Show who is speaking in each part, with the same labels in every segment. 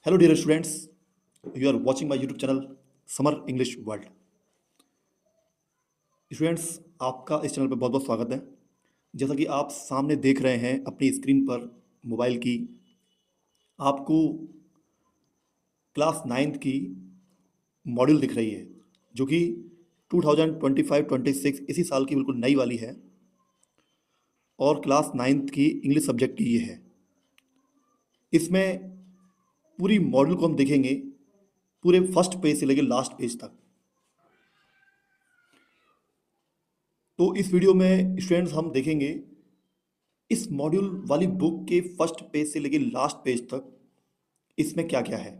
Speaker 1: Hello, dear students. You are watching my YouTube channel, Summer English World. Students, आपका इस channel पर बहुत बहुत स्वागत है। जैसा कि आप सामने देख रहे हैं अपनी स्क्रीन पर मोबाइल की, आपको क्लास 9th की मॉड्यूल दिख रही है, जो कि 2025-26 इसी साल की बिल्कुल नई वाली है और क्लास 9th की इंग्लिश सब्जेक्ट की ये है। इसमें पूरी मॉड्यूल को हम देखेंगे पूरे फर्स्ट पेज से लेकर लास्ट पेज तक। तो इस वीडियो में स्टूडेंट्स हम देखेंगे इस मॉड्यूल वाली बुक के फर्स्ट पेज से लेकर लास्ट पेज तक इसमें क्या क्या है।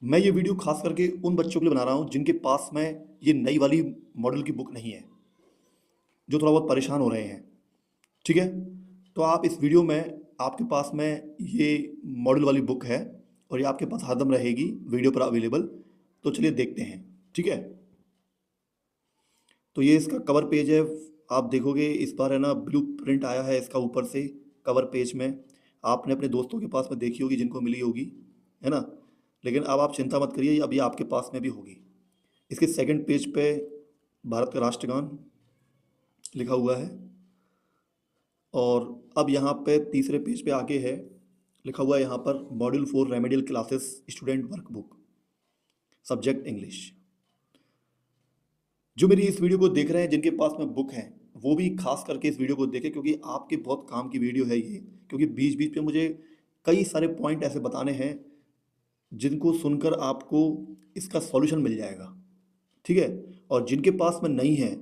Speaker 1: मैं ये वीडियो खास करके उन बच्चों के लिए बना रहा हूँ जिनके पास में ये नई वाली मॉड्यूल की बुक नहीं है, जो थोड़ा बहुत परेशान हो रहे हैं। ठीक है, तो आप इस वीडियो में आपके पास में ये मॉड्यूल वाली बुक है और ये आपके पास हरदम रहेगी वीडियो पर अवेलेबल। तो चलिए देखते हैं। ठीक है, तो ये इसका कवर पेज है। आप देखोगे इस बार है ना ब्लू प्रिंट आया है इसका ऊपर से कवर पेज में। आपने अपने दोस्तों के पास में देखी होगी, जिनको मिली होगी, है ना। लेकिन अब आप चिंता मत करिए, अब ये आपके पास में भी होगी। इसके सेकंड पेज पे भारत का राष्ट्रगान लिखा हुआ है और अब यहाँ पे तीसरे पेज पे आगे है लिखा हुआ है यहाँ पर module 4 remedial classes student workbook subject English. जो मेरी इस वीडियो को देख रहे हैं जिनके पास में बुक है, वो भी खास करके इस वीडियो को देखें, क्योंकि आपके बहुत काम की वीडियो है ये। क्योंकि बीच बीच पे मुझे कई सारे पॉइंट ऐसे बताने हैं जिनको सुनकर आपको इसका सॉल्यूशन मिल जाएगा। ठीक है, और जिनके पास में नहीं है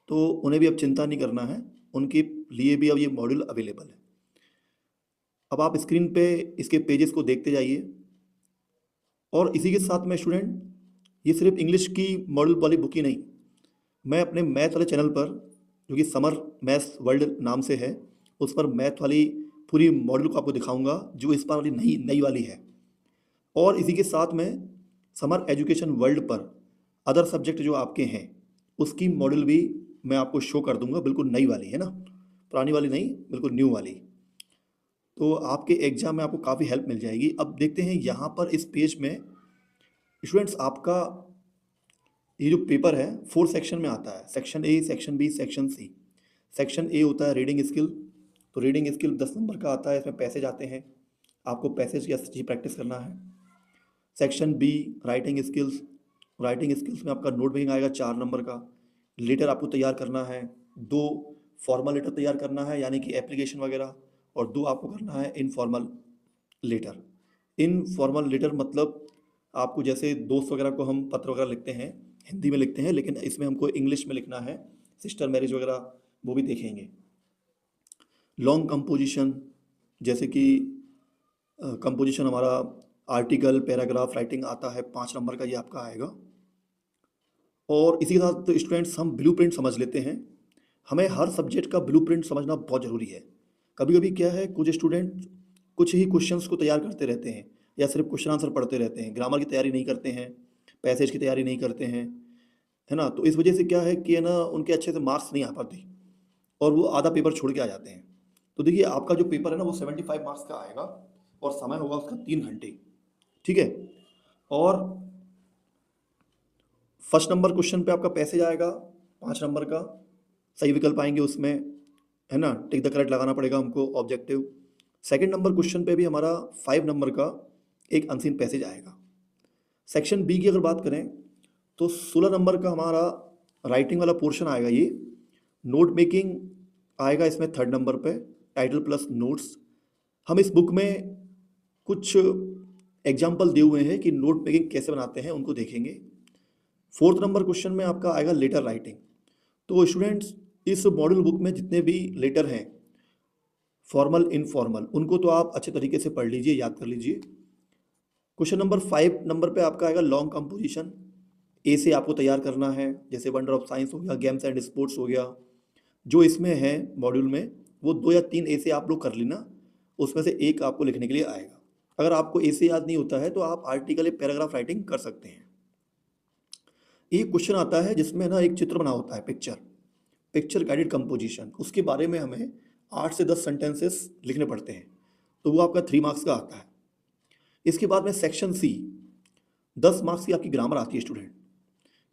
Speaker 1: तो उन्हें भी अब चिंता नहीं करना है, उनके लिए भी अब ये मॉड्यूल अवेलेबल है। अब आप स्क्रीन पे इसके पेजेस को देखते जाइए। और इसी के साथ में स्टूडेंट, ये सिर्फ इंग्लिश की मॉड्यूल वाली बुक ही नहीं, मैं अपने मैथ वाले चैनल पर, जो कि समर मैथ्स वर्ल्ड नाम से है, उस पर मैथ वाली पूरी मॉड्यूल को आपको दिखाऊंगा जो इस बार वाली नई वाली है। और इसी के साथ में समर एजुकेशन वर्ल्ड पर अदर सब्जेक्ट जो आपके हैं उसकी मॉड्यूल भी मैं आपको शो कर दूंगा, बिल्कुल नई वाली, है ना, पुरानी वाली नहीं, बिल्कुल न्यू वाली। तो आपके एग्जाम में आपको काफ़ी हेल्प मिल जाएगी। अब देखते हैं यहाँ पर इस पेज में स्टूडेंट्स, आपका ये जो पेपर है 4 सेक्शन में आता है। Section A, section B, section C. Section A होता है रीडिंग स्किल, तो रीडिंग स्किल 10 नंबर का आता है। इसमें पैसेज आते हैं, आपको पैसेज या सच्ची प्रैक्टिस करना है। Section be writing skills, writing skills में आपका नोट मेकिंग आएगा 4 नंबर का। लेटर आपको तैयार करना है, 2 फॉर्मल लेटर तैयार करना है यानी कि एप्लीकेशन वगैरह, और 2 आपको करना है इनफॉर्मल लेटर। इनफॉर्मल लेटर मतलब आपको जैसे दोस्त वगैरह को हम पत्र वगैरह लिखते हैं, हिंदी में लिखते हैं, लेकिन इसमें हमको इंग्लिश में लिखना है। सिस्टर मैरिज वगैरह वो भी देखेंगे। लॉन्ग कंपोजिशन, जैसे कि कंपोजिशन हमारा आर्टिकल, पैराग्राफ राइटिंग आता है 5 नंबर का, ये आपका आएगा। और इसी के साथ तो स्टूडेंट्स हम ब्लूप्रिंट समझ लेते हैं। हमें हर सब्जेक्ट का ब्लूप्रिंट समझना बहुत ज़रूरी है। कभी कभी क्या है, कुछ स्टूडेंट कुछ ही क्वेश्चंस को तैयार करते रहते हैं या सिर्फ क्वेश्चन आंसर पढ़ते रहते हैं, ग्रामर की तैयारी नहीं करते हैं, पैसेज की तैयारी नहीं करते हैं, है ना। तो इस वजह से क्या है कि है ना, उनके अच्छे से मार्क्स नहीं आ पाते और वो आधा पेपर छोड़ के आ जाते हैं। तो देखिए, आपका जो पेपर है ना वो 75 मार्क्स का आएगा और समय होगा उसका 3 घंटे। ठीक है, और फर्स्ट नंबर क्वेश्चन पे आपका पैसेज आएगा 5 नंबर का, सही विकल्प आएंगे उसमें, है ना, टिक द करेक्ट लगाना पड़ेगा हमको, ऑब्जेक्टिव। सेकंड नंबर क्वेश्चन पे भी हमारा 5 नंबर का एक अनसीन पैसेज आएगा। सेक्शन बी की अगर बात करें तो 16 नंबर का हमारा राइटिंग वाला पोर्शन आएगा। ये नोट मेकिंग आएगा इसमें 3rd नंबर पे, टाइटल प्लस नोट्स। हम इस बुक में कुछ एग्जाम्पल दिए हुए हैं कि नोट मेकिंग कैसे बनाते हैं, उनको देखेंगे। 4th नंबर क्वेश्चन में आपका आएगा लेटर राइटिंग। तो स्टूडेंट्स, इस मॉडल बुक में जितने भी लेटर हैं, फॉर्मल इनफॉर्मल, उनको तो आप अच्छे तरीके से पढ़ लीजिए, याद कर लीजिए। क्वेश्चन नंबर 5 नंबर पे आपका आएगा लॉन्ग कंपोजिशन। ए से आपको तैयार करना है, जैसे वंडर ऑफ साइंस हो गया, गेम्स एंड स्पोर्ट्स हो गया, जो इसमें है मॉड्यूल में, वो 2 या 3 ए से आप लोग कर लेना, उसमें से एक आपको लिखने के लिए आएगा। अगर आपको ए से याद नहीं होता है तो आप आर्टिकल या पैराग्राफ राइटिंग कर सकते हैं। एक क्वेश्चन आता है जिसमें ना एक चित्र बना होता है, पिक्चर गाइडेड कंपोजिशन, उसके बारे में हमें 8 से 10 सेंटेंसेस लिखने पड़ते हैं, तो वो आपका 3 मार्क्स का आता है। इसके बाद में सेक्शन सी, 10 मार्क्स की आपकी ग्रामर आती है स्टूडेंट,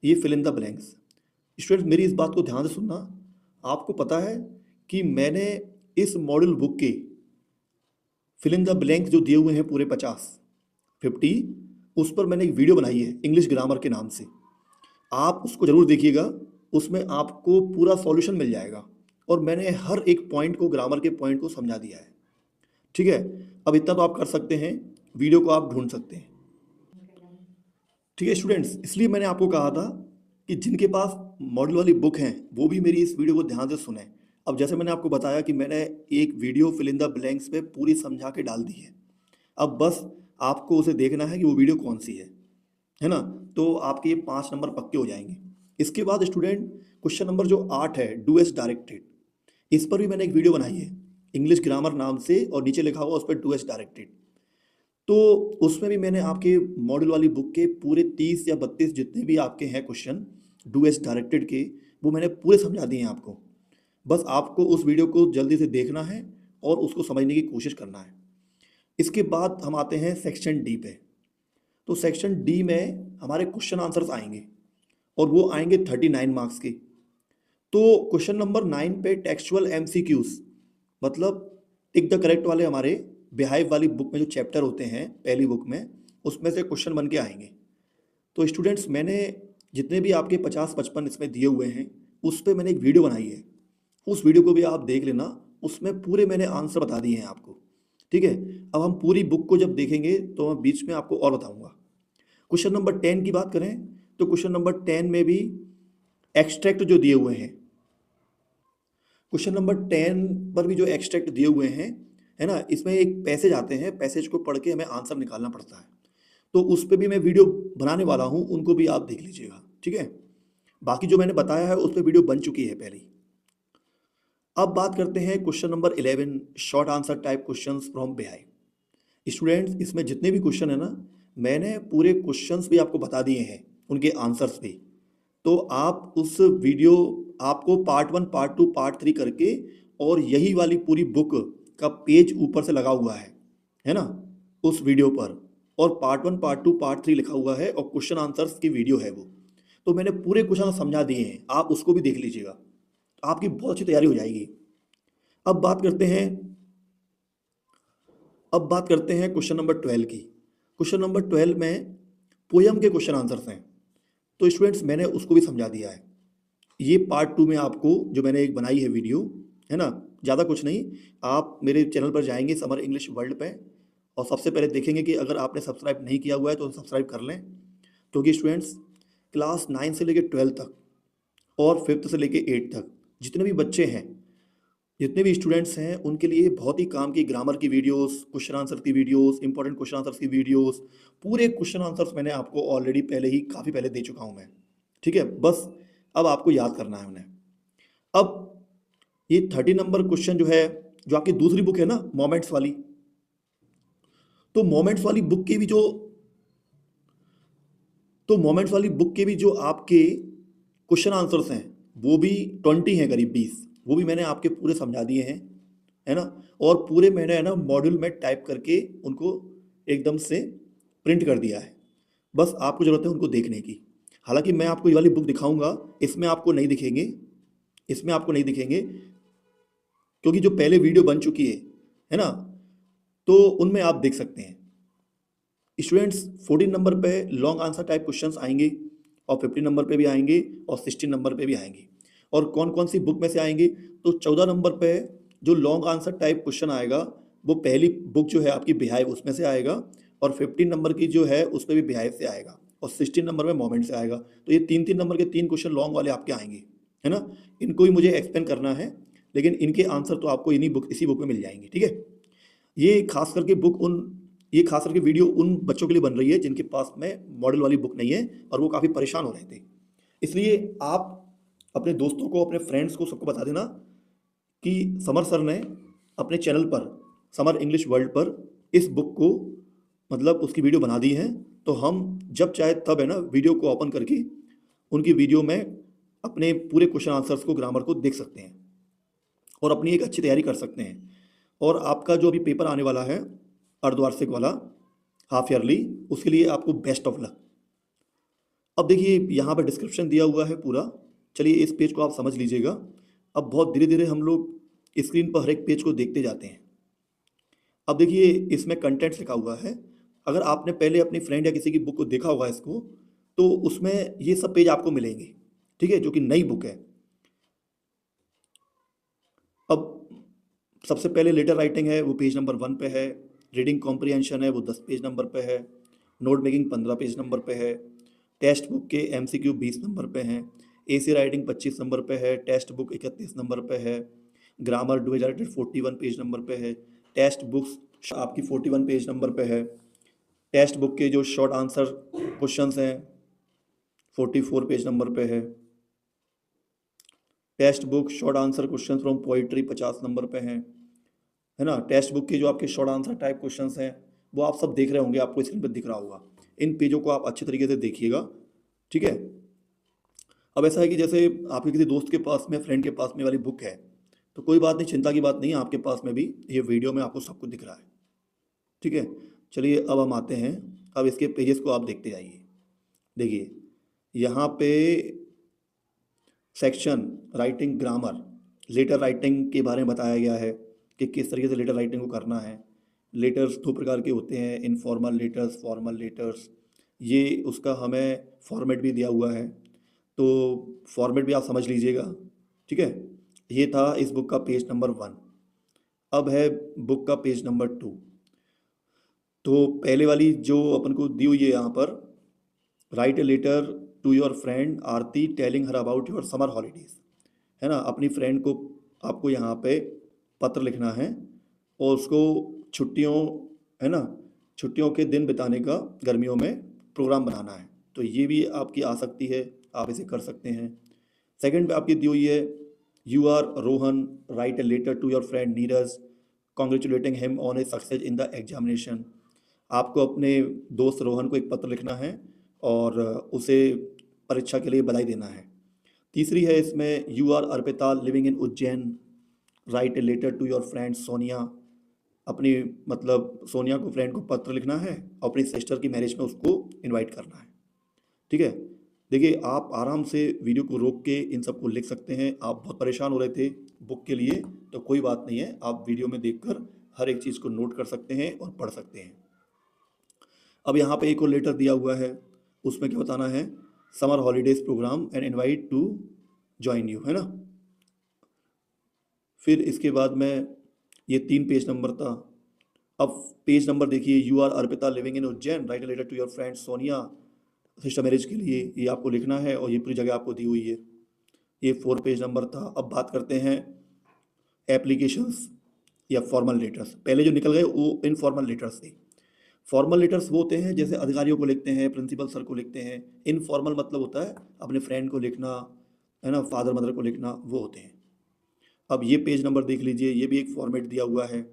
Speaker 1: ये fill in the blanks. Student मेरी इस बात को ध्यान से सुनना, आपको पता है कि मैंने इस मॉडल बुक के फिल इन द ब्लैंक्स जो दिए हुए हैं पूरे 50, उस पर मैंने एक वीडियो बनाई है इंग्लिश ग्रामर के नाम से, आप उसको ज़रूर देखिएगा, उसमें आपको पूरा सॉल्यूशन मिल जाएगा और मैंने हर एक पॉइंट को, ग्रामर के पॉइंट को समझा दिया है। ठीक है, अब इतना तो आप कर सकते हैं, वीडियो को आप ढूंढ सकते हैं। ठीक है स्टूडेंट्स, इसलिए मैंने आपको कहा था कि जिनके पास मॉडल वाली बुक हैं वो भी मेरी इस वीडियो को ध्यान से सुने। अब जैसे मैंने आपको बताया कि मैंने एक video fill in the blanks पे पूरी समझा के डाल दी है, अब बस आपको उसे देखना है कि वो वीडियो कौन सी है ना, तो आपके ये 5 नंबर पक्के हो जाएंगे। इसके बाद स्टूडेंट क्वेश्चन नंबर जो 8 है, डू एस डायरेक्टेड, इस पर भी मैंने एक वीडियो बनाई है इंग्लिश ग्रामर नाम से, और नीचे लिखा हुआ उस पर डू एस डायरेक्टेड। तो उसमें भी मैंने आपके मॉडल वाली बुक के पूरे 30 या 32 जितने भी आपके हैं क्वेश्चन डू एस डायरेक्टेड के, वो मैंने पूरे समझा दिए हैं आपको। बस आपको उस वीडियो को जल्दी से देखना है और उसको समझने की कोशिश करना है। इसके बाद हम आते हैं सेक्शन डी पे। तो सेक्शन डी में हमारे क्वेश्चन आंसर्स आएंगे और वो आएंगे 39 मार्क्स के। तो क्वेश्चन नंबर 9 पे टेक्सचुअल एमसीक्यूज, मतलब टिक द करेक्ट वाले हमारे बिहाइव वाली बुक में जो चैप्टर होते हैं पहली बुक में, उसमें से क्वेश्चन बन के आएंगे। तो स्टूडेंट्स मैंने जितने भी आपके 50-55 इसमें दिए हुए हैं उस पर मैंने एक वीडियो बनाई है, उस वीडियो को भी आप देख लेना, उसमें पूरे मैंने आंसर बता दिए हैं आपको। ठीक है, अब हम पूरी बुक को जब देखेंगे तो मैं बीच में आपको और बताऊंगा। क्वेश्चन नंबर 10 की बात करें तो क्वेश्चन नंबर 10 में भी एक्सट्रैक्ट जो दिए हुए हैं, क्वेश्चन नंबर 10 पर भी जो एक्सट्रैक्ट दिए हुए हैं, है ना, इसमें एक पैसेज आते हैं, पैसेज को पढ़ के हमें आंसर निकालना पड़ता है। तो उस पर भी मैं वीडियो बनाने वाला हूँ, उनको भी आप देख लीजिएगा। ठीक है, बाकी जो मैंने बताया है उस पर वीडियो बन चुकी है पहले ही। अब बात करते हैं question number 11, short answer type questions from behind. Students इसमें जितने भी क्वेश्चन है ना, मैंने पूरे क्वेश्चंस भी आपको बता दिए हैं, उनके आंसर्स भी। तो आप उस वीडियो, आपको पार्ट 1, पार्ट 2, पार्ट 3 करके, और यही वाली पूरी बुक का पेज ऊपर से लगा हुआ है ना, उस वीडियो पर, और पार्ट 1, पार्ट 2, पार्ट 3 लिखा हुआ है, और क्वेश्चन आंसर्स की वीडियो है वो। तो मैंने पूरे क्वेश्चन समझा दिए हैं, आप उसको भी देख लीजिएगा, आपकी बहुत अच्छी तैयारी हो जाएगी। अब बात करते हैं क्वेश्चन नंबर 12 की। क्वेश्चन नंबर 12 में पोयम के क्वेश्चन आंसर्स हैं, तो स्टूडेंट्स मैंने उसको भी समझा दिया है। ये पार्ट 2 में आपको जो मैंने एक बनाई है वीडियो, है ना, ज़्यादा कुछ नहीं, आप मेरे चैनल पर जाएंगे समर इंग्लिश वर्ल्ड पे, और सबसे पहले देखेंगे कि अगर आपने सब्सक्राइब नहीं किया हुआ है तो सब्सक्राइब कर लें, क्योंकि स्टूडेंट्स क्लास 9 से लेकर 12 तक और 5th से लेकर 8 तक जितने भी बच्चे हैं, जितने भी स्टूडेंट्स हैं, उनके लिए बहुत ही काम की ग्रामर की वीडियोस, क्वेश्चन आंसर की वीडियोस, इंपॉर्टेंट क्वेश्चन आंसर्स की वीडियोस, पूरे क्वेश्चन आंसर्स मैंने आपको ऑलरेडी पहले ही काफ़ी पहले दे चुका हूं मैं। ठीक है, बस अब आपको याद करना है उन्हें। अब ये 30 नंबर क्वेश्चन जो है, जो आपकी दूसरी बुक है ना मोमेंट्स वाली, तो मोमेंट्स वाली बुक के भी जो आपके क्वेश्चन आंसर्स हैं वो भी 20 हैं, करीब 20, वो भी मैंने आपके पूरे समझा दिए हैं, है ना, और पूरे मैंने, है ना, मॉड्यूल में टाइप करके उनको एकदम से प्रिंट कर दिया है। बस आपको ज़रूरत है उनको देखने की। हालांकि मैं आपको ये वाली बुक दिखाऊंगा, इसमें आपको नहीं दिखेंगे, क्योंकि जो पहले वीडियो बन चुकी है ना, तो उनमें आप देख सकते हैं। स्टूडेंट्स 14 नंबर पे लॉन्ग आंसर टाइप क्वेश्चंस आएंगे, और 15 नंबर पे भी आएंगे, और 16 नंबर पे भी आएंगे। और कौन कौन सी बुक में से आएंगे, तो 14 नंबर पे जो लॉन्ग आंसर टाइप क्वेश्चन आएगा वो पहली बुक जो है आपकी बिहाइव, उसमें से आएगा, और 15 नंबर की जो है उस पर भी बिहाइव से आएगा, और 16 नंबर में मोमेंट से आएगा। तो ये 3-3 नंबर के 3 क्वेश्चन लॉन्ग वाले आपके आएंगे, है ना, इनको ही मुझे एक्सप्लेन करना है, लेकिन इनके आंसर तो आपको इसी बुक में मिल जाएंगे। ठीक है, ये खास करके वीडियो उन बच्चों के लिए बन रही है जिनके पास में मॉडल वाली बुक नहीं है और वो काफ़ी परेशान हो रहे थे। इसलिए आप अपने दोस्तों को, अपने फ्रेंड्स को, सबको बता देना कि समर सर ने अपने चैनल पर, समर इंग्लिश वर्ल्ड पर, इस बुक को, मतलब उसकी वीडियो बना दी है। तो हम जब चाहे तब, है ना, वीडियो को ओपन करके उनकी वीडियो में अपने पूरे क्वेश्चन आंसर्स को, ग्रामर को देख सकते हैं और अपनी एक अच्छी तैयारी कर सकते हैं। और आपका जो अभी पेपर आने वाला है अर्धवार्षिक वाला, हाफ ईयरली, उसके लिए आपको बेस्ट ऑफ लक। अब देखिए यहाँ पर डिस्क्रिप्शन दिया हुआ है पूरा, चलिए इस पेज को आप समझ लीजिएगा। अब बहुत धीरे धीरे हम लोग स्क्रीन पर हर एक पेज को देखते जाते हैं। अब देखिए इसमें कंटेंट्स लिखा हुआ है, अगर आपने पहले अपनी फ्रेंड या किसी की बुक को देखा होगा इसको, तो उसमें ये सब पेज आपको मिलेंगे, ठीक है, जो कि नई बुक है। अब सबसे पहले लेटर राइटिंग है, वो पेज नंबर 1 पे है। रीडिंग कॉम्प्रिहेंशन है, वो 10 पेज नंबर पे है। नोट मेकिंग 15 पेज नंबर पे है। टेक्स्ट बुक के MCQ 20 नंबर पे हैं। AC राइटिंग 25 नंबर पे है। टेक्स्ट बुक 31 नंबर पे है। ग्रामर 41 पेज नंबर पे है। टेक्स्ट बुक्स आपकी 41 पेज नंबर पे है। टेक्स्ट बुक के जो शॉर्ट आंसर क्वेश्चंस हैं 44 पेज नंबर पे है। Text book short answer questions from poetry 50 number पे हैं, है ना। टेक्स्ट बुक के जो आपके शॉर्ट आंसर टाइप क्वेश्चंस हैं वो आप सब देख रहे होंगे, आपको स्क्रीन पर दिख रहा होगा। इन पेजों को आप अच्छे तरीके से देखिएगा, ठीक है। अब ऐसा है कि जैसे आपके किसी दोस्त के पास में, फ्रेंड के पास में वाली बुक है, तो कोई बात नहीं, चिंता की बात नहीं है, आपके पास में भी ये वीडियो में आपको सब कुछ दिख रहा है, ठीक है। चलिए अब हम आते हैं, अब इसके पेजेस को आप देखते जाइए। देखिए यहाँ पे section writing grammar, letter writing के बारे में बताया गया है कि किस तरीके से लेटर राइटिंग को करना है। लेटर्स 2 प्रकार के होते हैं, इनफॉर्मल लेटर्स, फॉर्मल लेटर्स। ये उसका हमें फॉर्मेट भी दिया हुआ है, तो फॉर्मेट भी आप समझ लीजिएगा, ठीक है। ये था इस बुक का पेज नंबर 1। अब है बुक का पेज नंबर 2। तो पहले वाली जो अपन को दी हुई है यहाँ पर, write a letter to your friend Aarti telling her about your summer holidays, है ना। अपनी फ्रेंड को आपको यहाँ पे पत्र लिखना है और उसको छुट्टियों, है ना, छुट्टियों के दिन बिताने का गर्मियों में प्रोग्राम बनाना है। तो ये भी आपकी आ सकती है, आप इसे कर सकते हैं। सेकंड पे आपकी दी हुई है, you are Rohan write a letter to your friend Neeraj congratulating him on a success in the examination. आपको अपने दोस्त रोहन को एक पत्र लिखना है और उसे परीक्षा के लिए बधाई देना है। तीसरी है इसमें, you are Arpita living in Ujjain write a letter to your friend Sonia. अपनी मतलब सोनिया को, फ्रेंड को पत्र लिखना है और अपनी सिस्टर की मैरिज में उसको इनवाइट करना है, ठीक है। देखिए आप आराम से वीडियो को रोक के इन सबको लिख सकते हैं। आप बहुत परेशान हो रहे थे बुक के लिए, तो कोई बात नहीं है, आप वीडियो में देखकर हर एक चीज़ को नोट कर सकते हैं और पढ़ सकते हैं। अब यहाँ पे एक और लेटर दिया हुआ है, उसमें क्या बताना है, summer holidays programme and invite to join you, है ना। फिर इसके बाद में ये 3 पेज नंबर था। अब पेज नंबर देखिए, you are Arpita living in Ujjain write a letter to your friend Sonia sister marriage के लिए, ये आपको लिखना है और ये पूरी जगह आपको दी हुई है। ये 4 पेज नंबर था। अब बात करते हैं एप्लीकेशंस या फॉर्मल लेटर्स। पहले जो निकल गए वो इनफॉर्मल लेटर्स थे। फॉर्मल लेटर्स वो होते हैं जैसे अधिकारियों को लिखते हैं, प्रिंसिपल सर को लिखते हैं। इनफॉर्मल मतलब होता है अपने फ्रेंड को लिखना, है ना, फादर मदर को लिखना, वो होते हैं। अब ये पेज नंबर देख लीजिए, ये भी एक फॉर्मेट दिया हुआ है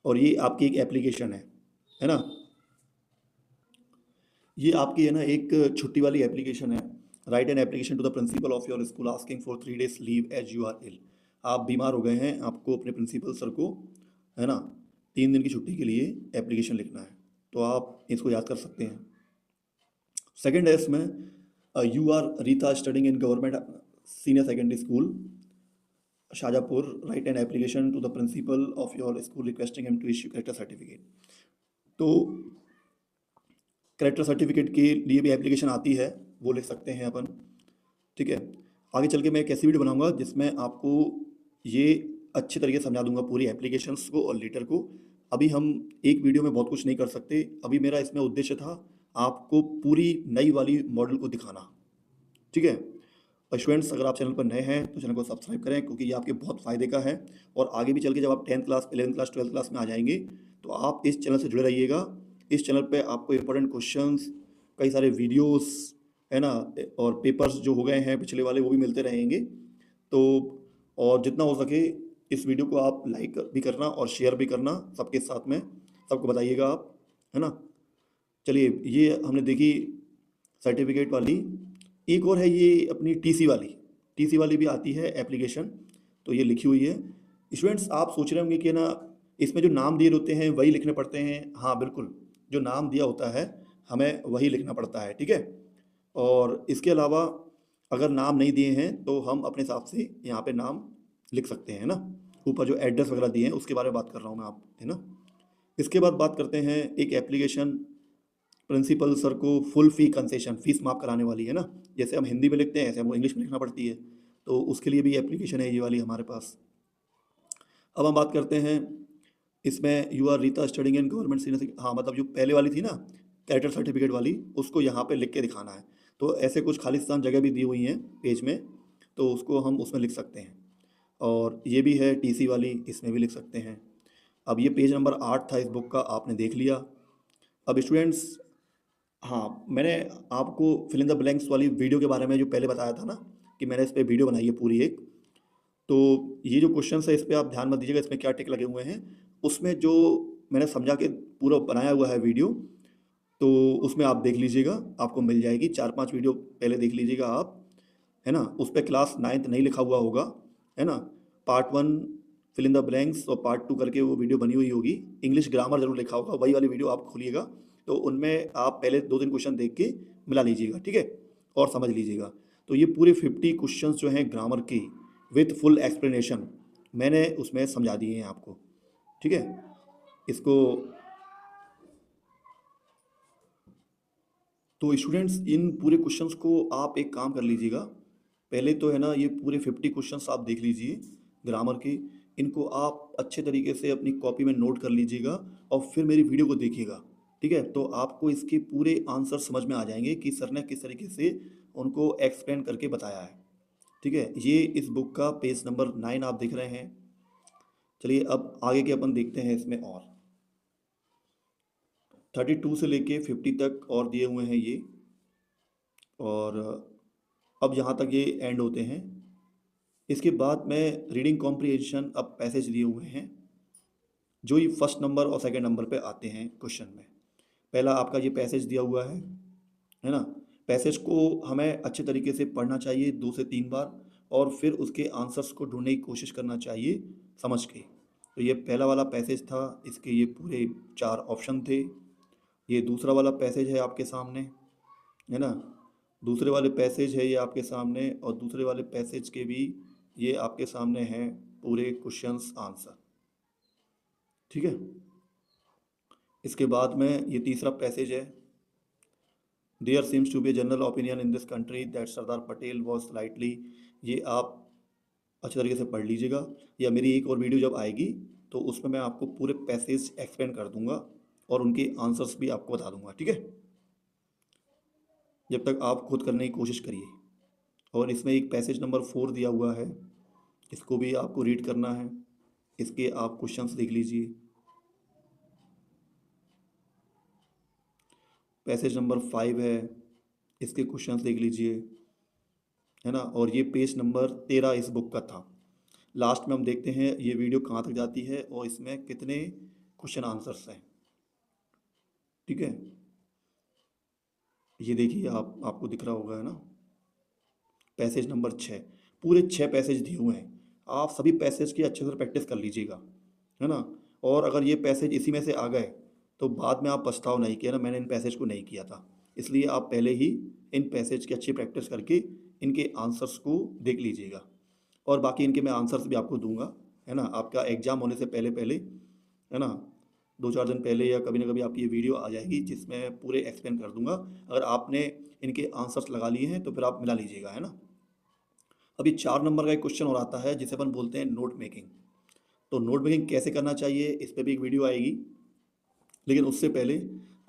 Speaker 1: और ये आपकी एक एप्लीकेशन है ना। ये आपकी, है ना, एक छुट्टी वाली एप्लीकेशन है। Write an application to the principal of your school asking for 3 days leave as you are ill. आप बीमार हो गए हैं, आपको अपने प्रिंसिपल सर को, है ना, 3 दिन की छुट्टी के लिए एप्लीकेशन लिखना है, तो आप इसको याद कर सकते हैं। सेकेंड है इसमें, you are Rita studying in government senior secondary school Shajapur write an application to the principal of your school requesting him to issue character certificate. तो कैरेक्टर सर्टिफिकेट के लिए भी एप्लीकेशन आती है, वो लिख सकते हैं अपन, ठीक है। आगे चल के मैं एक ऐसी वीडियो बनाऊंगा जिसमें आपको ये अच्छे तरीके से समझा दूंगा पूरी एप्लीकेशंस को और लेटर को। अभी हम एक वीडियो में बहुत कुछ नहीं कर सकते। अभी मेरा इसमें उद्देश्य था आपको पूरी नई वाली मॉडल को दिखाना, ठीक है। और स्टूडेंट्स, अगर आप चैनल पर नए हैं तो चैनल को सब्सक्राइब करें, क्योंकि ये आपके बहुत फ़ायदे का है। और आगे भी चल के जब आप 10th class, 11th class, 12th class में आ जाएंगे तो आप इस चैनल से जुड़े रहिएगा। इस चैनल पे आपको इंपॉर्टेंट क्वेश्चंस, कई सारे वीडियोस, है ना, और पेपर्स जो हो गए हैं पिछले वाले वो भी मिलते रहेंगे। तो और जितना हो सके इस वीडियो को आप लाइक भी करना और शेयर भी करना सबके साथ में, सबको बताइएगा आप, है ना। चलिए ये हमने देखी सर्टिफिकेट वाली। एक और है ये अपनी टीसी वाली भी आती है एप्लीकेशन, तो ये लिखी हुई है। स्टूडेंट्स, आप सोच रहे होंगे कि ना इसमें जो नाम दिए होते हैं वही लिखने पड़ते हैं। हाँ बिल्कुल, जो नाम दिया होता है हमें वही लिखना पड़ता है, ठीक है। और इसके अलावा अगर नाम नहीं दिए हैं तो हम अपने हिसाब से यहाँ पे नाम लिख सकते हैं, है ना। ऊपर जो एड्रेस वगैरह दिए हैं उसके बारे में बात कर रहा हूँ मैं, आप, है ना। इसके बाद बात करते हैं एक एप्लीकेशन प्रिंसिपल सर को फुल फी कंसेशन, फीस माफ कराने वाली, है ना। जैसे हम हिंदी में लिखते हैं ऐसे हमको इंग्लिश में लिखना पड़ती है, तो उसके लिए भी एप्लीकेशन है ये वाली हमारे पास। अब हम बात करते हैं इसमें, you are Rita studying in government senior, हाँ मतलब जो पहले वाली थी ना कैरेक्टर सर्टिफिकेट वाली, उसको यहाँ पे लिख के दिखाना है। तो ऐसे कुछ खालिस्तान जगह भी दी हुई हैं पेज में, तो उसको हम उसमें लिख सकते हैं। और ये भी है टीसी वाली, इसमें भी लिख सकते हैं। अब ये पेज नंबर 8 था इस बुक का, आपने देख लिया। अब स्टूडेंट्स, हाँ मैंने आपको फिल इन द ब्लैंक्स वाली वीडियो के बारे में जो पहले बताया था ना, कि मैंने इस पर वीडियो बनाई है पूरी एक, तो ये जो क्वेश्चन है इस पर आप ध्यान मत दीजिएगा, इसमें क्या टिक लगे हुए हैं। उसमें जो मैंने समझा के पूरा बनाया हुआ है वीडियो, तो उसमें आप देख लीजिएगा, आपको मिल जाएगी। 4-5 वीडियो पहले देख लीजिएगा आप, है ना। उस पर क्लास 9th नहीं लिखा हुआ होगा, है ना। Part 1 fill in the blanks और पार्ट 2 करके वो वीडियो बनी हुई होगी। इंग्लिश ग्रामर जरूर लिखा होगा, वही वाली वीडियो आप खोलिएगा, तो उनमें आप पहले 2-3 क्वेश्चन देख के मिला लीजिएगा, ठीक है, और समझ लीजिएगा। तो ये पूरे 50 क्वेश्चन जो हैं ग्रामर की विथ फुल एक्सप्लेनेशन मैंने उसमें समझा दिए हैं आपको, ठीक है। इसको तो स्टूडेंट्स, इन पूरे क्वेश्चंस को आप एक काम कर लीजिएगा, पहले तो है ना ये पूरे 50 क्वेश्चंस आप देख लीजिए ग्रामर के, इनको आप अच्छे तरीके से अपनी कॉपी में नोट कर लीजिएगा और फिर मेरी वीडियो को देखिएगा, ठीक है। तो आपको इसके पूरे आंसर समझ में आ जाएंगे कि सर ने किस तरीके से उनको एक्सप्लेन करके बताया है, ठीक है। ये इस बुक का पेज नंबर 9 आप देख रहे हैं। चलिए अब आगे के अपन देखते हैं इसमें, और 32 से लेके 50 तक और दिए हुए हैं ये, और अब यहाँ तक ये एंड होते हैं। इसके बाद में रीडिंग कॉम्प्रिहेंशन अब पैसेज दिए हुए हैं, जो ये फर्स्ट नंबर और सेकंड नंबर पे आते हैं क्वेश्चन में। पहला आपका ये पैसेज दिया हुआ है ना। पैसेज को हमें अच्छे तरीके से पढ़ना चाहिए 2 से 3 बार, और फिर उसके आंसर्स को ढूंढने की कोशिश करना चाहिए समझ के। तो ये पहला वाला पैसेज था, इसके ये पूरे 4 ऑप्शन थे। ये दूसरा वाला पैसेज है आपके सामने, है ना। दूसरे वाले पैसेज है ये आपके सामने, और दूसरे वाले पैसेज के भी ये आपके सामने हैं पूरे क्वेश्चंस आंसर, ठीक है। इसके बाद में ये तीसरा पैसेज है, there seems to be general opinion in this country that Sardar Patel was slightly, ये आप अच्छे तरीके से पढ़ लीजिएगा, या मेरी एक और वीडियो जब आएगी तो उसमें मैं आपको पूरे पैसेज एक्सप्लेन कर दूंगा और उनके आंसर्स भी आपको बता दूंगा, ठीक है। जब तक आप खुद करने की कोशिश करिए। और इसमें एक पैसेज नंबर 4 दिया हुआ है, इसको भी आपको रीड करना है, इसके आप क्वेश्चंस देख लीजिए। पैसेज नंबर 5 है, इसके क्वेश्चंस देख लीजिए, है ना। और ये पेज नंबर 13 इस बुक का था। लास्ट में हम देखते हैं ये वीडियो कहाँ तक जाती है और इसमें कितने क्वेश्चन आंसर्स हैं, ठीक है। ये देखिए आपको दिख रहा होगा, है ना। पैसेज नंबर 6, पूरे 6 पैसेज दिए हुए हैं। आप सभी पैसेज की अच्छे से प्रैक्टिस कर लीजिएगा, है ना। और अगर ये पैसेज इसी में से आ गए तो बाद में आप पछताओ नहीं किया ना मैंने इन पैसेज को नहीं किया था। इसलिए आप पहले ही इन पैसेज की अच्छी प्रैक्टिस करके इनके आंसर्स को देख लीजिएगा, और बाकी इनके मैं आंसर्स भी आपको दूंगा, है ना। आपका एग्ज़ाम होने से पहले पहले, है ना, 2-4 दिन पहले या कभी ना कभी आपकी ये वीडियो आ जाएगी जिसमें पूरे एक्सप्लेन कर दूंगा। अगर आपने इनके आंसर्स लगा लिए हैं तो फिर आप मिला लीजिएगा, है ना। अभी 4 नंबर का एक क्वेश्चन और आता है जिसे अपन बोलते हैं नोट मेकिंग। तो नोट मेकिंग कैसे करना चाहिए इस पर भी एक वीडियो आएगी, लेकिन उससे पहले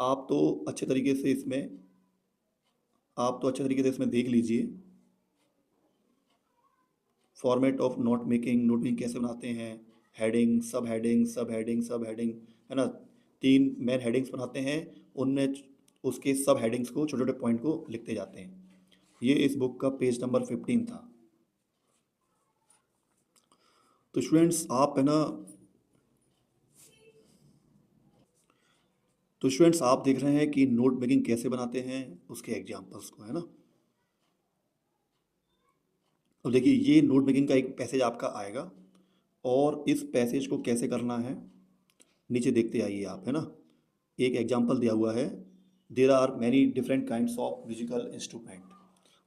Speaker 1: आप तो अच्छे तरीके से इसमें देख लीजिए फॉर्मेट ऑफ नोट मेकिंग कैसे बनाते हैं। हेडिंग, सब हेडिंग, सब हेडिंग, सब हेडिंग, है ना। 3 मेन हेडिंग्स बनाते हैं, उनमें उसके सब हेडिंग्स को, छोटे छोटे पॉइंट को लिखते जाते हैं। ये इस बुक का पेज नंबर 15 था। तो स्टूडेंट्स आप, है ना, तो स्टूडेंट्स आप देख रहे हैं कि नोट मेकिंग कैसे बनाते हैं, उसके एग्जाम्पल्स को, है ना। तो देखिए ये नोट मेकिंग का एक पैसेज आपका आएगा, और इस पैसेज को कैसे करना है नीचे देखते आइए आप, है ना। एक एग्जाम्पल दिया हुआ है, there are many different kinds of musical instrument.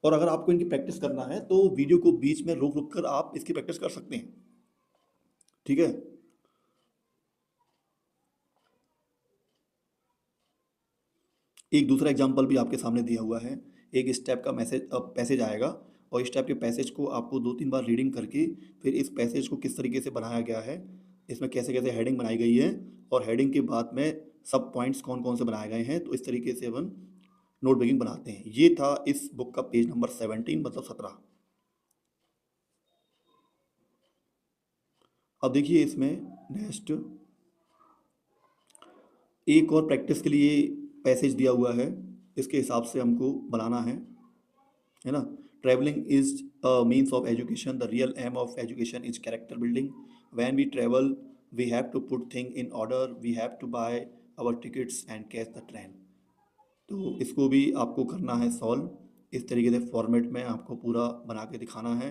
Speaker 1: और अगर आपको इनकी प्रैक्टिस करना है तो वीडियो को बीच में रोक रोक कर आप इसकी प्रैक्टिस कर सकते हैं, ठीक है। एक दूसरा एग्जाम्पल भी आपके सामने दिया हुआ है। एक स्टेप का पैसेज आएगा और इस टाइप के पैसेज को आपको 2-3 बार रीडिंग करके फिर इस पैसेज को किस तरीके से बनाया गया है, इसमें कैसे कैसे हेडिंग बनाई गई है और हेडिंग के बाद में सब पॉइंट्स कौन कौन से बनाए गए हैं, तो इस तरीके से अपन नोट मेकिंग बनाते हैं। ये था इस बुक का पेज नंबर 17, मतलब 17। अब देखिए इसमें नेक्स्ट एक और प्रैक्टिस के लिए पैसेज दिया हुआ है, इसके हिसाब से हमको बनाना है ना। Travelling is a means of education, the real aim of education is character building. When we travel we have to put thing in order, we have to buy our tickets and catch the train. तो इसको भी आपको करना है solve, इस तरीके से format में आपको पूरा बना के दिखाना है।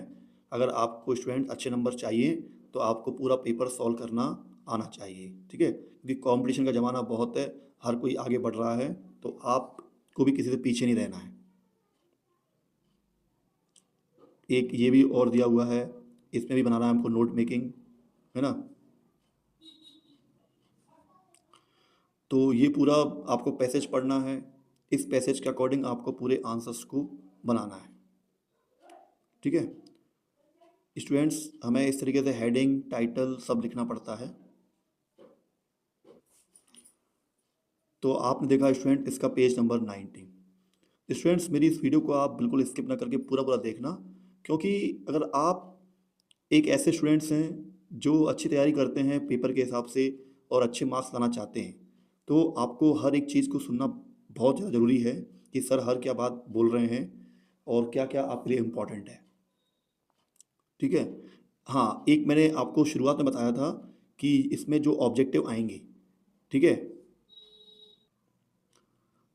Speaker 1: अगर आपको स्टूडेंट अच्छे नंबर चाहिए तो आपको पूरा पेपर सॉल्व करना आना चाहिए, ठीक है, क्योंकि कंपटीशन का ज़माना बहुत है, हर कोई आगे बढ़ रहा है, तो आपको भी किसी से पीछे नहीं रहना है। एक ये भी और दिया हुआ है, इसमें भी बनाना है हमको नोट मेकिंग, है ना। तो ये पूरा आपको पैसेज पढ़ना है, इस पैसेज के अकॉर्डिंग आपको पूरे आंसर्स को बनाना है, ठीक है। स्टूडेंट्स, हमें इस तरीके से हेडिंग टाइटल सब लिखना पड़ता है। तो आपने देखा स्टूडेंट इसका पेज नंबर 19। स्टूडेंट्स, मेरी इस वीडियो को आप बिल्कुल स्किप ना करके पूरा पूरा देखना, क्योंकि अगर आप एक ऐसे स्टूडेंट्स हैं जो अच्छी तैयारी करते हैं पेपर के हिसाब से और अच्छे मार्क्स लाना चाहते हैं, तो आपको हर एक चीज़ को सुनना बहुत ज़्यादा ज़रूरी है कि सर हर क्या बात बोल रहे हैं और क्या क्या आपके लिए इम्पोर्टेंट है, ठीक है। हाँ, एक मैंने आपको शुरुआत में बताया था कि इसमें जो ऑब्जेक्टिव आएंगे, ठीक है,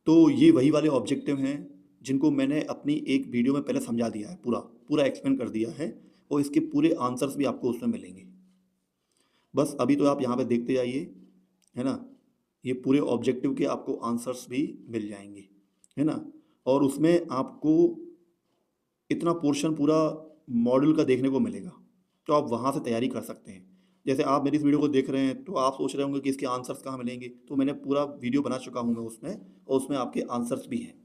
Speaker 1: तो ये वही वाले ऑब्जेक्टिव हैं जिनको मैंने अपनी एक वीडियो में पहले समझा दिया है, पूरा पूरा एक्सप्लेन कर दिया है, और इसके पूरे आंसर्स भी आपको उसमें मिलेंगे। बस अभी तो आप यहाँ पे देखते जाइए, है ना। ये पूरे ऑब्जेक्टिव के आपको आंसर्स भी मिल जाएंगे, है ना। और उसमें आपको इतना पोर्शन पूरा मॉड्यूल का देखने को मिलेगा, तो आप वहाँ से तैयारी कर सकते हैं। जैसे आप मेरी इस वीडियो को देख रहे हैं तो आप सोच रहे होंगे कि इसके आंसर्स कहाँ मिलेंगे, तो मैंने पूरा वीडियो बना चुका हूँ मैं उसमें, और उसमें आपके आंसर्स भी हैं।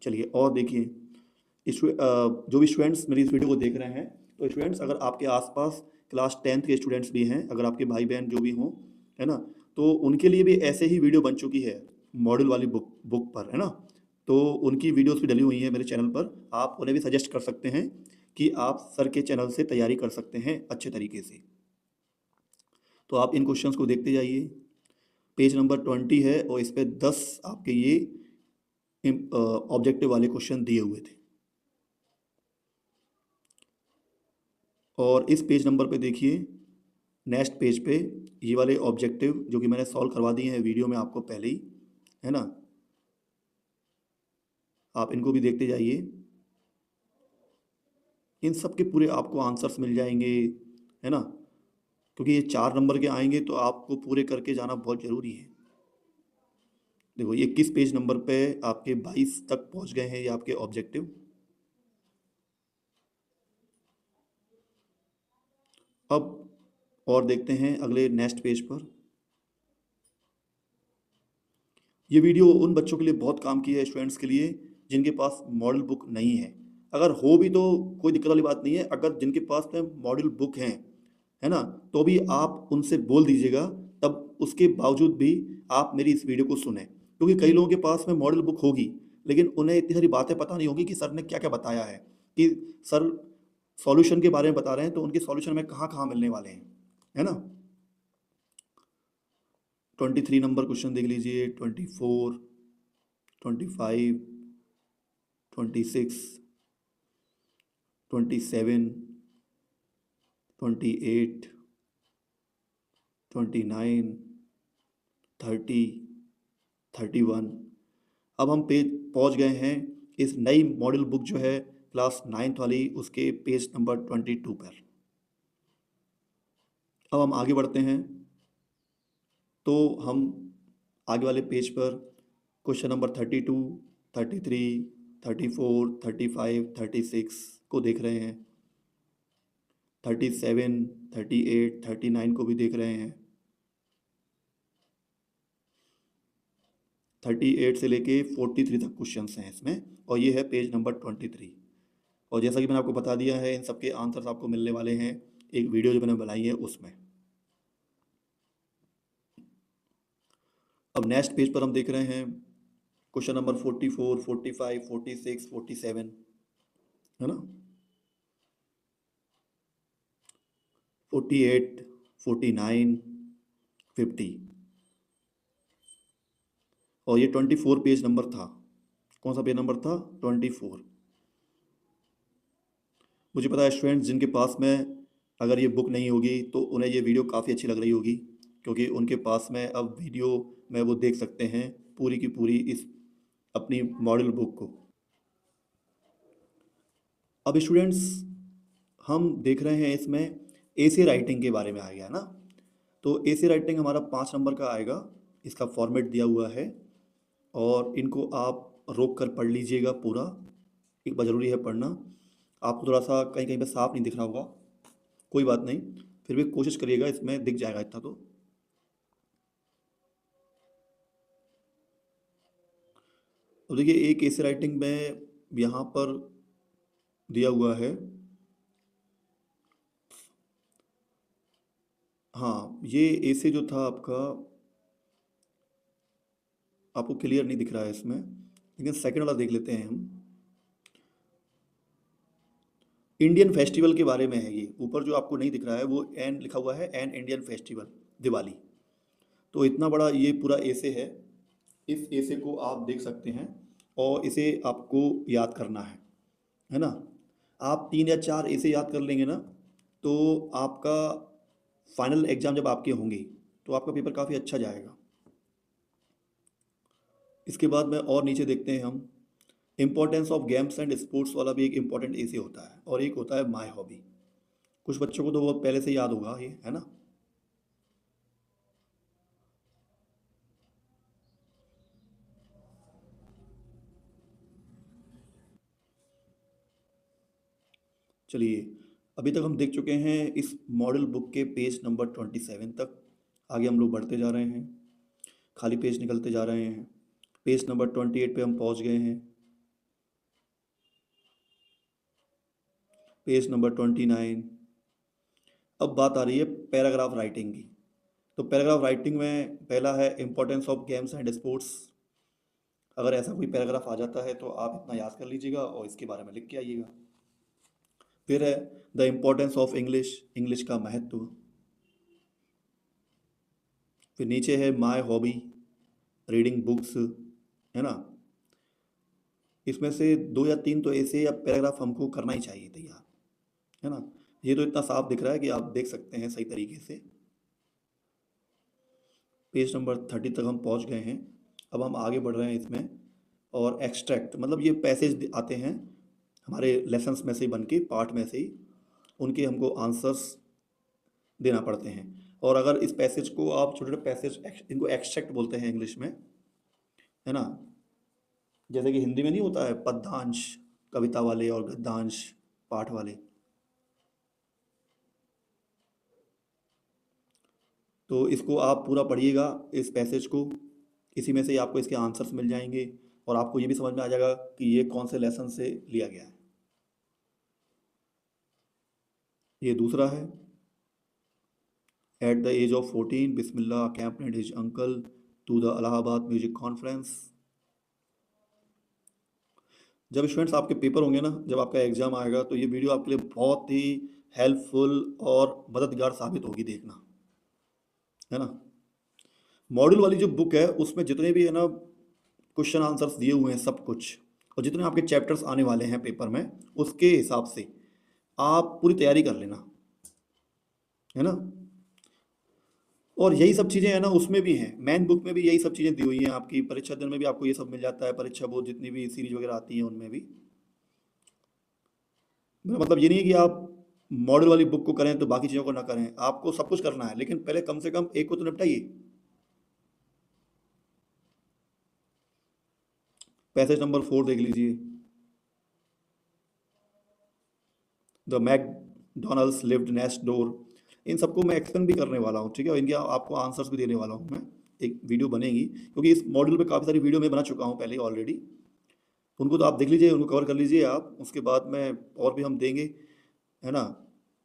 Speaker 1: चलिए और देखिए, जो भी स्टूडेंट्स मेरी इस वीडियो को देख रहे हैं, तो स्टूडेंट्स अगर आपके आसपास क्लास 10th के स्टूडेंट्स भी हैं, अगर आपके भाई बहन जो भी हों, है ना, तो उनके लिए भी ऐसे ही वीडियो बन चुकी है मॉडल वाली बुक पर, है ना। तो उनकी वीडियोस भी डली हुई हैं मेरे चैनल पर, आप उन्हें भी सजेस्ट कर सकते हैं कि आप सर के चैनल से तैयारी कर सकते हैं अच्छे तरीके से। तो आप इन क्वेश्चंस को देखते जाइए। पेज नंबर 20 है और इस पे 10 आपके ये ऑब्जेक्टिव वाले क्वेश्चन दिए हुए थे। और इस पेज नंबर पे देखिए, नेक्स्ट पेज पे ये वाले ऑब्जेक्टिव जो कि मैंने सॉल्व करवा दिए हैं वीडियो में आपको पहले ही, है ना, आप इनको भी देखते जाइए। इन सब के पूरे आपको आंसर्स मिल जाएंगे, है ना, क्योंकि ये 4 नंबर के आएंगे तो आपको पूरे करके जाना बहुत ज़रूरी है। देखो ये किस पेज नंबर पे आपके 22 तक पहुंच गए हैं ये आपके ऑब्जेक्टिव। अब और देखते हैं अगले नेक्स्ट पेज पर। ये वीडियो उन बच्चों के लिए बहुत काम की है, स्टूडेंट्स के लिए जिनके पास मॉडल बुक नहीं है। अगर हो भी तो कोई दिक्कत वाली बात नहीं है, अगर जिनके पास में मॉडल बुक हैं, है ना, तो भी आप उनसे बोल दीजिएगा, तब उसके बावजूद भी आप मेरी इस वीडियो को सुने, क्योंकि कई लोगों के पास में मॉडल बुक होगी लेकिन उन्हें इतनी सारी बातें पता नहीं होगी कि सर ने क्या क्या बताया है, कि सर सॉल्यूशन के बारे में बता रहे हैं तो उनके सॉल्यूशन में कहाँ कहाँ मिलने वाले हैं, है ना। 23 नंबर क्वेश्चन देख लीजिए, 24, 25, 26, 27, 28, 29, 30, 31। अब हम पेज पहुंच गए हैं इस नई मॉडल बुक जो है क्लास 9th वाली, उसके पेज नंबर 22 पर। अब हम आगे बढ़ते हैं, तो हम आगे वाले पेज पर क्वेश्चन नंबर 32, 33, 34, 35, 36 को देख रहे हैं, 37, 38, 39 को भी देख रहे हैं, 38 से लेके 43 तक क्वेश्चंस हैं इसमें, और ये है पेज नंबर 23। और जैसा कि मैंने आपको बता दिया है, इन सबके आंसर्स आपको मिलने वाले हैं एक वीडियो जो मैंने बनाई है उसमें। अब नेक्स्ट पेज पर हम देख रहे हैं क्वेश्चन नंबर 44, 45, 46, 47, है ना, 48, 49, 50, और ये 24 पेज नंबर था। कौन सा पेज नंबर था? 24। मुझे पता है स्टूडेंट्स जिनके पास में अगर ये बुक नहीं होगी तो उन्हें ये वीडियो काफ़ी अच्छी लग रही होगी, क्योंकि उनके पास में अब वीडियो में वो देख सकते हैं पूरी की पूरी इस अपनी मॉडल बुक को। अब स्टूडेंट्स हम देख रहे हैं इसमें एसे राइटिंग के बारे में आ गया ना, तो एसे राइटिंग हमारा 5 नंबर का आएगा। इसका फॉर्मेट दिया हुआ है और इनको आप रोक कर पढ़ लीजिएगा पूरा, एक बार ज़रूरी है पढ़ना। आपको थोड़ा सा कहीं कहीं पे साफ नहीं दिख रहा होगा, कोई बात नहीं, फिर भी कोशिश करिएगा, इसमें दिख जाएगा इतना तो। अब देखिए एक एसे राइटिंग में यहाँ पर दिया हुआ है, हाँ ये एसे जो था आपका, आपको क्लियर नहीं दिख रहा है इसमें, लेकिन सेकंड वाला देख लेते हैं हम। इंडियन फेस्टिवल के बारे में है ये, ऊपर जो आपको नहीं दिख रहा है वो एन लिखा हुआ है, एन इंडियन फेस्टिवल, दिवाली। तो इतना बड़ा ये पूरा एसे है, इस एसे को आप देख सकते हैं और इसे आपको याद करना है ना। आप 3 या 4 एसे याद कर लेंगे ना, तो आपका फाइनल एग्जाम जब आपके होंगे तो आपका पेपर काफ़ी अच्छा जाएगा। इसके बाद में और नीचे देखते हैं हम, importance of games and sports वाला भी एक इम्पॉर्टेंट एसे होता है, और एक होता है माय हॉबी। कुछ बच्चों को तो वो पहले से याद होगा ये, है ना। चलिए अभी तक हम देख चुके हैं इस मॉडल बुक के पेज नंबर 27 तक। आगे हम लोग बढ़ते जा रहे हैं, खाली पेज निकलते जा रहे हैं। पेज नंबर 28 पे हम पहुंच गए हैं, पेज नंबर 29। अब बात आ रही है पैराग्राफ राइटिंग की। तो पैराग्राफ राइटिंग में पहला है importance of games and sports. अगर ऐसा कोई पैराग्राफ आ जाता है तो आप इतना याद कर लीजिएगा और इसके बारे में लिख के आइएगा। फिर है the importance of English, English का महत्व। फिर नीचे है माय हॉबी, रीडिंग बुक्स, है ना। इसमें से 2 या 3 तो ऐसे या पैराग्राफ हमको करना ही चाहिए तैयार, है ना। ये तो इतना साफ दिख रहा है कि आप देख सकते हैं सही तरीके से। पेज नंबर 30 तक हम पहुंच गए हैं। अब हम आगे बढ़ रहे हैं इसमें, और एक्सट्रैक्ट मतलब ये पैसेज आते हैं हमारे लेसन्स में से ही, बन के पार्ट में से ही, उनके हमको आंसर्स देना पड़ते हैं। और अगर इस पैसेज को आप छोटे छोटे पैसेज, इनको एक्सट्रैक्ट बोलते हैं इंग्लिश में, है ना। जैसे कि हिंदी में नहीं होता है पद्यांश कविता वाले और गद्यांश पाठ वाले, तो इसको आप पूरा पढ़िएगा इस पैसेज को, इसी में से ही आपको इसके आंसर्स मिल जाएंगे और आपको ये भी समझ में आ जाएगा कि ये कौन से लेसन से लिया गया है। ये दूसरा है, at the age of 14 Bismillah accompanied his uncle to the Allahabad music conference. जब स्टूडेंट्स आपके पेपर होंगे ना, जब आपका एग्जाम आएगा, तो ये वीडियो आपके लिए बहुत ही हेल्पफुल और मददगार साबित होगी, देखना, है ना। मॉड्यूल वाली जो बुक है उसमें जितने भी है ना क्वेश्चन आंसर्स दिए हुए हैं सब कुछ, और जितने आपके चैप्टर्स आने वाले हैं पेपर में, उसके हिसाब से आप पूरी तैयारी कर लेना, है ना। और यही सब चीज़ें हैं ना उसमें भी हैं, मेन बुक में भी यही सब चीज़ें दी हुई हैं आपकी। परीक्षा दिन में भी आपको ये सब मिल जाता है, परीक्षा बोर्ड जितनी भी सीरीज वगैरह आती हैं उनमें भी। मेरा मतलब ये नहीं है कि आप मॉडल वाली बुक को करें तो बाकी चीज़ों को ना करें, आपको सब कुछ करना है, लेकिन पहले कम से कम एक को तो निपटाइए। पैसेज नंबर 4 देख लीजिए, the McDonalds lived next door. इन सबको मैं एक्सप्लेन भी करने वाला हूँ, ठीक है, और इनके आपको आंसर्स भी देने वाला हूँ मैं। एक वीडियो बनेगी क्योंकि इस मॉड्यूल पे काफ़ी सारी वीडियो मैं बना चुका हूँ पहले ऑलरेडी, उनको तो आप देख लीजिए, उनको कवर कर लीजिए आप। उसके बाद में और भी हम देंगे, है ना,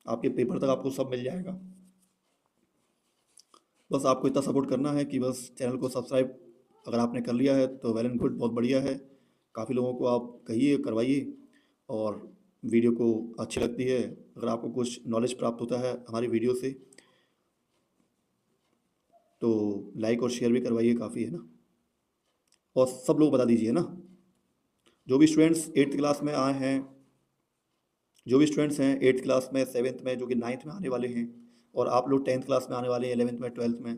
Speaker 1: आपके पेपर तक आपको सब मिल जाएगा। बस आपको इतना सपोर्ट करना है कि बस चैनल को सब्सक्राइब अगर आपने कर लिया है तो वेल एंड गुड, बहुत बढ़िया है। काफ़ी लोगों को आप कहिए, करवाइए, और वीडियो को अच्छी लगती है, अगर आपको कुछ नॉलेज प्राप्त होता है हमारी वीडियो से तो लाइक और शेयर भी करवाइए, काफ़ी है ना। और सब लोग बता दीजिए ना, जो भी स्टूडेंट्स 8th क्लास में आए हैं, जो भी स्टूडेंट्स हैं 8th क्लास में, 7th में, जो कि 9th में आने वाले हैं, और आप लोग 10th क्लास में आने वाले हैं, 11th में, 12th में,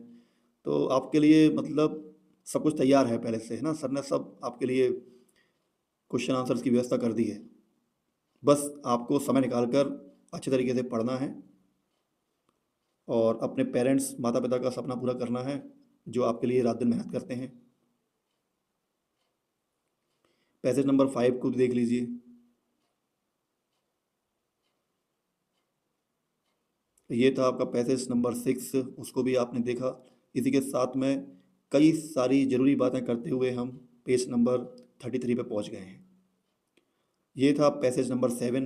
Speaker 1: तो आपके लिए मतलब सब कुछ तैयार है पहले से, है ना। सर ने सब आपके लिए क्वेश्चन आंसर्स की व्यवस्था कर दी है, बस आपको समय निकाल कर अच्छे तरीके से पढ़ना है और अपने पेरेंट्स, माता पिता का सपना पूरा करना है जो आपके लिए रात दिन मेहनत करते हैं। पैसेज नंबर 5 को भी देख लीजिए, ये था आपका पैसेज नंबर 6, उसको भी आपने देखा। इसी के साथ में कई सारी ज़रूरी बातें करते हुए हम पेज नंबर 33 पे पहुंच गए हैं। ये था पैसेज नंबर 7।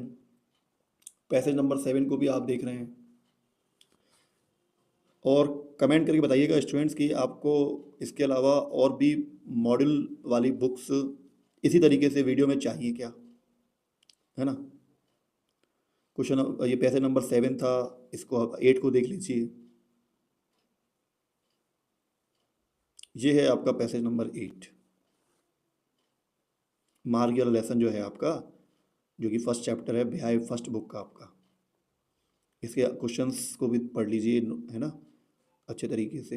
Speaker 1: पैसेज नंबर 7 को भी आप देख रहे हैं, और कमेंट करके बताइएगा स्टूडेंट्स कि आपको इसके अलावा और भी मॉड्यूल वाली बुक्स इसी तरीके से वीडियो में चाहिए क्या, है ना। क्वेश्चन, ये पैसेज नंबर 7 था, इसको आप 8 को देख लीजिए। ये है आपका पैसेज नंबर 8, मार्गियल लेसन जो है आपका, जो कि फर्स्ट चैप्टर है बिहाइव फर्स्ट बुक का आपका। इसके क्वेश्चंस को भी पढ़ लीजिए, है ना, अच्छे तरीके से।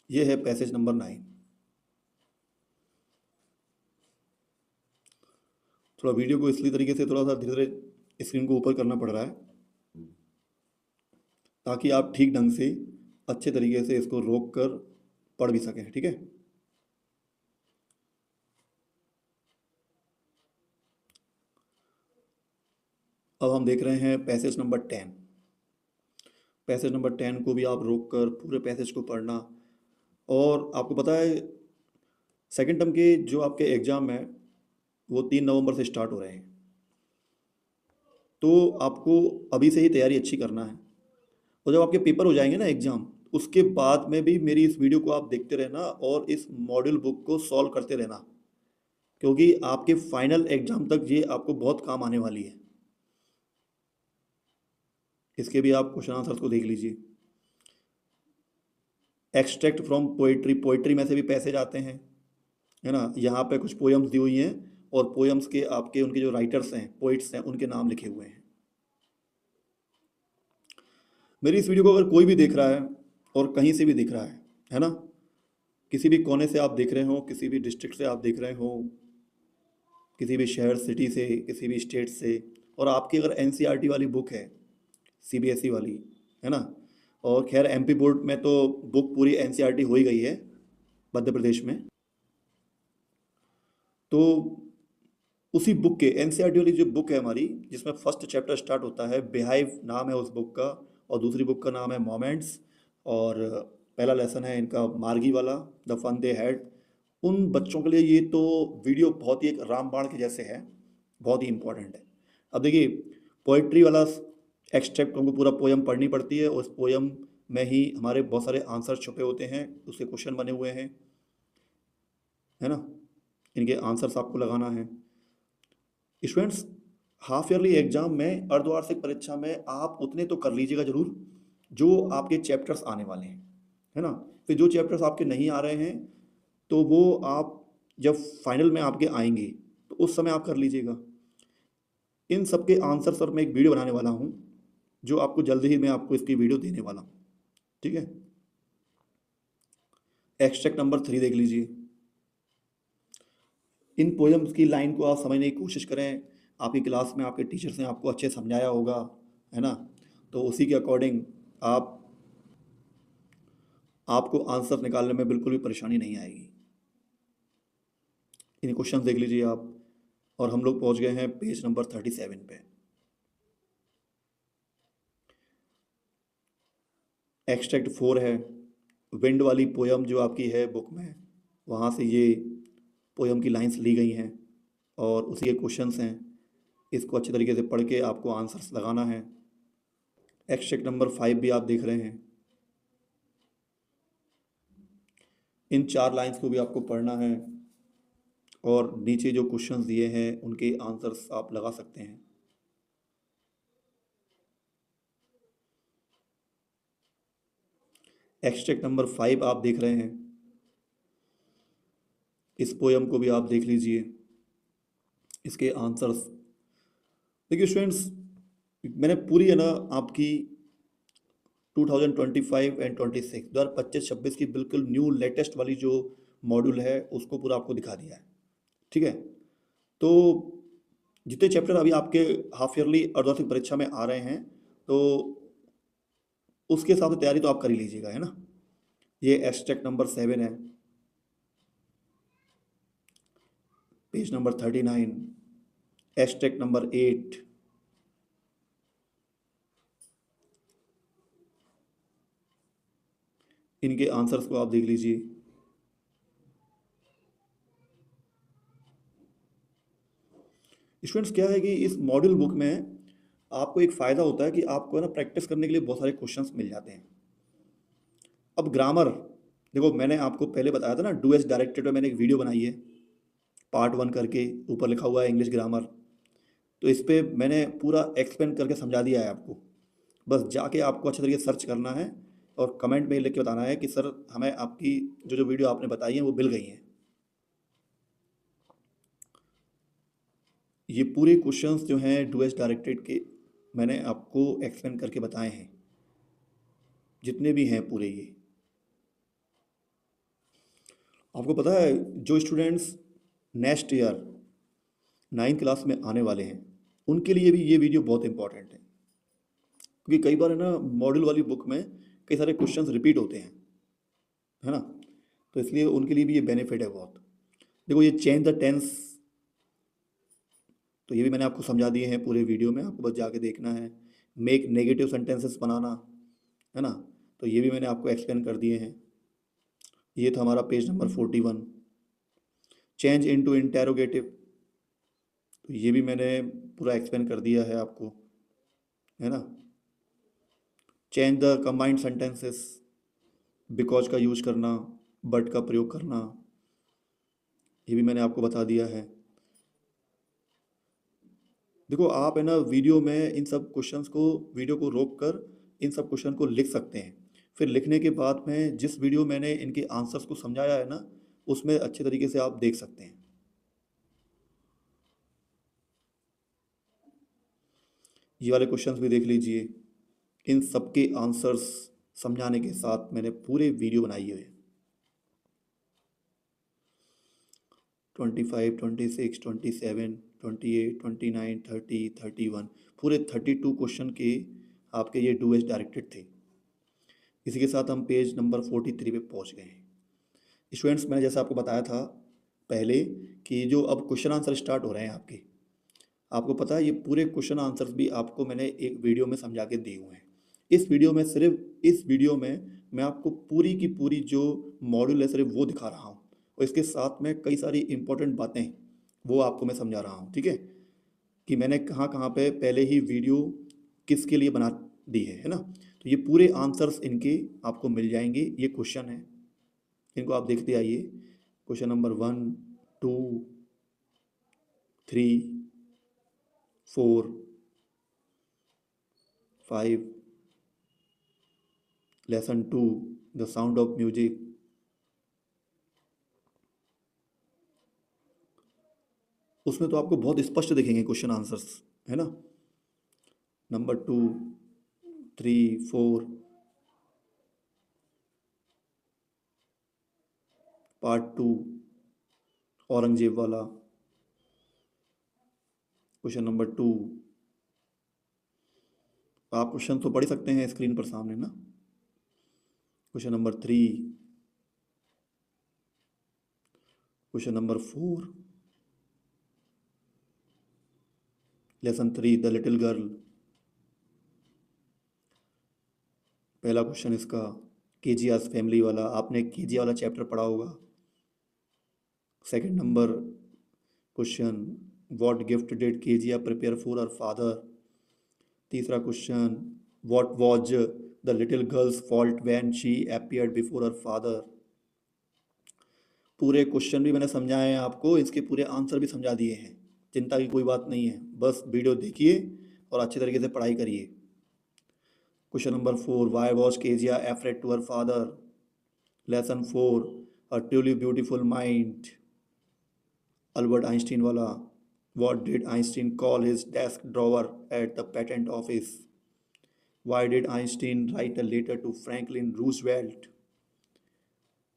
Speaker 1: ये है पैसेज नंबर 9। थोड़ा वीडियो को इसलिए तरीके से थोड़ा सा धीरे धीरे स्क्रीन को ऊपर करना पड़ रहा है ताकि आप ठीक ढंग से अच्छे तरीके से इसको रोक कर पढ़ भी सकें, ठीक है। अब हम देख रहे हैं पैसेज नंबर 10। पैसेज नंबर 10 को भी आप रोक कर पूरे पैसेज को पढ़ना। और आपको पता है सेकेंड टर्म के जो आपके एग्ज़ाम है वो 3 नवंबर से स्टार्ट हो रहे हैं, तो आपको अभी से ही तैयारी अच्छी करना है। और जब आपके पेपर हो जाएंगे ना एग्ज़ाम, उसके बाद में भी मेरी इस वीडियो को आप देखते रहना और इस मॉड्यूल बुक को सॉल्व करते रहना, क्योंकि आपके फाइनल एग्ज़ाम तक ये आपको बहुत काम आने वाली है। इसके भी आप क्वेश्चन आंसर्स को देख लीजिए। एक्सट्रैक्ट फ्रॉम पोइट्री, पोइट्री में से भी पैसेज आते हैं, है ना। यहाँ पे कुछ पोएम्स दी हुई हैं और पोएम्स के आपके उनके जो राइटर्स हैं, पोइट्स हैं, उनके नाम लिखे हुए हैं। मेरी इस वीडियो को अगर कोई भी देख रहा है और कहीं से भी दिख रहा है ना, किसी भी कोने से आप देख रहे हो, किसी भी डिस्ट्रिक्ट से आप देख रहे हो, किसी भी शहर सिटी से, किसी भी स्टेट से, और आपकी अगर एनसीईआरटी वाली बुक है, सीबीएसई वाली, है ना, और खैर एमपी बोर्ड में तो बुक पूरी एनसीईआरटी हो ही गई है मध्य प्रदेश में, तो उसी बुक के एनसीईआरटी वाली जो बुक है हमारी, जिसमें फर्स्ट चैप्टर स्टार्ट होता है, बिहाइव नाम है उस बुक का, और दूसरी बुक का नाम है मोमेंट्स, और पहला लेसन है इनका मार्गी वाला, द फन दे हैड। उन बच्चों के लिए ये तो वीडियो बहुत ही एक रामबाण के जैसे है, बहुत ही इंपॉर्टेंट है। अब देखिए, पोइट्री वाला एक्सट्रैक्ट हमको पूरा पोयम पढ़नी पड़ती है, उस पोयम में ही हमारे बहुत सारे आंसर छुपे होते हैं, उसके क्वेश्चन बने हुए हैं, है ना, इनके आंसर्स आपको लगाना है। स्टूडेंट्स, हाफ ईयरली एग्जाम में, अर्धवार्षिक परीक्षा में आप उतने तो कर लीजिएगा जरूर जो आपके चैप्टर्स आने वाले हैं, है ना। फिर जो चैप्टर्स आपके नहीं आ रहे हैं तो वो आप जब फाइनल में आपके आएंगे तो उस समय आप कर लीजिएगा। इन सब के आंसर सर मैं एक वीडियो बनाने वाला हूँ, जो आपको जल्दी ही मैं आपको इसकी वीडियो देने वाला हूँ, ठीक है। एक्सट्रैक्ट नंबर 3 देख लीजिए। इन पोएम्स की लाइन को आप समझने की कोशिश करें, आपकी क्लास में आपके टीचर्स ने आपको अच्छे समझाया होगा, है ना, तो उसी के अकॉर्डिंग आपको आंसर निकालने में बिल्कुल भी परेशानी नहीं आएगी। इन क्वेश्चन देख लीजिए आप। और हम लोग पहुंच गए हैं पेज नंबर 37 पे। एक्सट्रैक्ट 4 है, विंड वाली पोयम जो आपकी है बुक में, वहाँ से ये पोयम की लाइंस ली गई हैं और उसी के क्वेश्चंस हैं। इसको अच्छे तरीके से पढ़ के आपको आंसर्स लगाना है। एक्सट्रैक्ट नंबर 5 भी आप देख रहे हैं। इन 4 लाइंस को भी आपको पढ़ना है और नीचे जो क्वेश्चंस दिए हैं उनके आंसर्स आप लगा सकते हैं। एक्सट्रैक्ट नंबर 5 आप देख रहे हैं। इस पोयम को भी आप देख लीजिए, इसके आंसर्स। देखिए स्टूडेंट्स, मैंने पूरी है ना आपकी 2025 एंड 26 2025-26 की बिल्कुल न्यू लेटेस्ट वाली जो मॉड्यूल है उसको पूरा आपको दिखा दिया है। ठीक है, तो जितने चैप्टर अभी आपके हाफ ईयरली अर्धवार्षिक परीक्षा में आ रहे हैं तो उसके हिसाब से तैयारी तो आप कर ही लीजिएगा, है ना। ये एक्सट्रैक्ट नंबर 7 है, पेज नंबर 39। एक्सट्रैक्ट नंबर 8, इनके आंसर्स को आप देख लीजिए। स्टूडेंट्स, क्या है कि इस मॉड्यूल बुक में आपको एक फ़ायदा होता है कि आपको ना प्रैक्टिस करने के लिए बहुत सारे क्वेश्चंस मिल जाते हैं। अब ग्रामर देखो, मैंने आपको पहले बताया था ना, डू एज डायरेक्टेड में मैंने एक वीडियो बनाई है पार्ट 1 करके, ऊपर लिखा हुआ है इंग्लिश ग्रामर। तो इस पर मैंने पूरा एक्सप्लेन करके समझा दिया है आपको। बस जाके आपको अच्छे तरीके से सर्च करना है और कमेंट में लिख के बताना है कि सर हमें आपकी जो जो वीडियो आपने बताई है वो मिल गई हैं। ये पूरे क्वेश्चंस जो हैं डू एज डायरेक्टेड के मैंने आपको एक्सप्लेन करके बताए हैं, जितने भी हैं पूरे। ये आपको पता है जो students next year 9th class में आने वाले हैं उनके लिए भी ये वीडियो बहुत इंपॉर्टेंट है, क्योंकि कई बार है ना मॉड्यूल वाली बुक में कई सारे क्वेश्चंस रिपीट होते हैं, है ना। तो इसलिए उनके लिए भी ये बेनिफिट है बहुत। देखो ये चेंज द टेंस, तो ये भी मैंने आपको समझा दिए हैं पूरे वीडियो में, आपको बस जाके देखना है। मेक नेगेटिव सेंटेंसेस बनाना, है ना, तो ये भी मैंने आपको एक्सप्लेन कर दिए हैं। ये था हमारा page number 41। Change into interrogative, तो ये भी मैंने पूरा एक्सप्लेन कर दिया है आपको, है ना। Change the combined sentences, because का यूज करना, बट का प्रयोग करना, ये भी मैंने आपको बता दिया है। देखो आप है ना वीडियो में इन सब क्वेश्चंस को, वीडियो को रोक कर इन सब क्वेश्चन को लिख सकते हैं। फिर लिखने के बाद में जिस वीडियो मैंने इनके आंसर्स को समझाया है ना उसमें अच्छे तरीके से आप देख सकते हैं। ये वाले क्वेश्चंस भी देख लीजिए, इन सबके आंसर्स समझाने के साथ मैंने पूरे वीडियो बनाई हुई है। 25, 26, 27, 28, 29, 30, 31, पूरे 32 क्वेश्चन के आपके ये डू एज डायरेक्टेड थे। इसी के साथ हम पेज नंबर 43 पे पहुंच गए हैं। स्टूडेंट्स, मैंने जैसा आपको बताया था पहले कि जो अब क्वेश्चन आंसर स्टार्ट हो रहे हैं आपके, आपको पता है ये पूरे क्वेश्चन आंसर्स भी आपको मैंने एक वीडियो में समझा के दिए हुए हैं। इस वीडियो में, सिर्फ इस वीडियो में मैं आपको पूरी की पूरी जो मॉड्यूल है सिर्फ वो दिखा रहा हूँ, और इसके साथ में कई सारी इंपॉर्टेंट बातें वो आपको मैं समझा रहा हूँ। ठीक है, कि मैंने कहाँ कहाँ पे पहले ही वीडियो किसके लिए बना दी है ना। तो ये पूरे आंसर्स इनके आपको मिल जाएंगे। ये क्वेश्चन है, इनको आप देखते आइए। Question number 1, 2, 3, 4, 5, lesson 2, the sound of music. उसमें तो आपको बहुत स्पष्ट दिखेंगे क्वेश्चन आंसर्स, है ना। नंबर 2, 3, 4, पार्ट 2 औरंगजेब वाला, क्वेश्चन नंबर 2। आप क्वेश्चन तो पढ़ सकते हैं स्क्रीन पर सामने ना। Question number 3, question number 4, lesson 3 the little girl. पहला क्वेश्चन इसका केजीआर फैमिली वाला, आपने केजीआर वाला चैप्टर पढ़ा होगा। Second number question, what gift did KGR prepare for her father. तीसरा question, what was the little girl's fault when she appeared before her father. पूरे question भी मैंने समझाए हैं आपको, इसके पूरे आंसर भी समझा दिए हैं, चिंता की कोई बात नहीं है, बस वीडियो देखिए और अच्छे तरीके से पढ़ाई करिए। Question number 4, why was Kezia afraid to her father. Lesson 4, a truly beautiful mind, Albert Einstein वाला। What did Einstein call his desk drawer at the patent office. Why did Einstein write a letter to Franklin Roosevelt.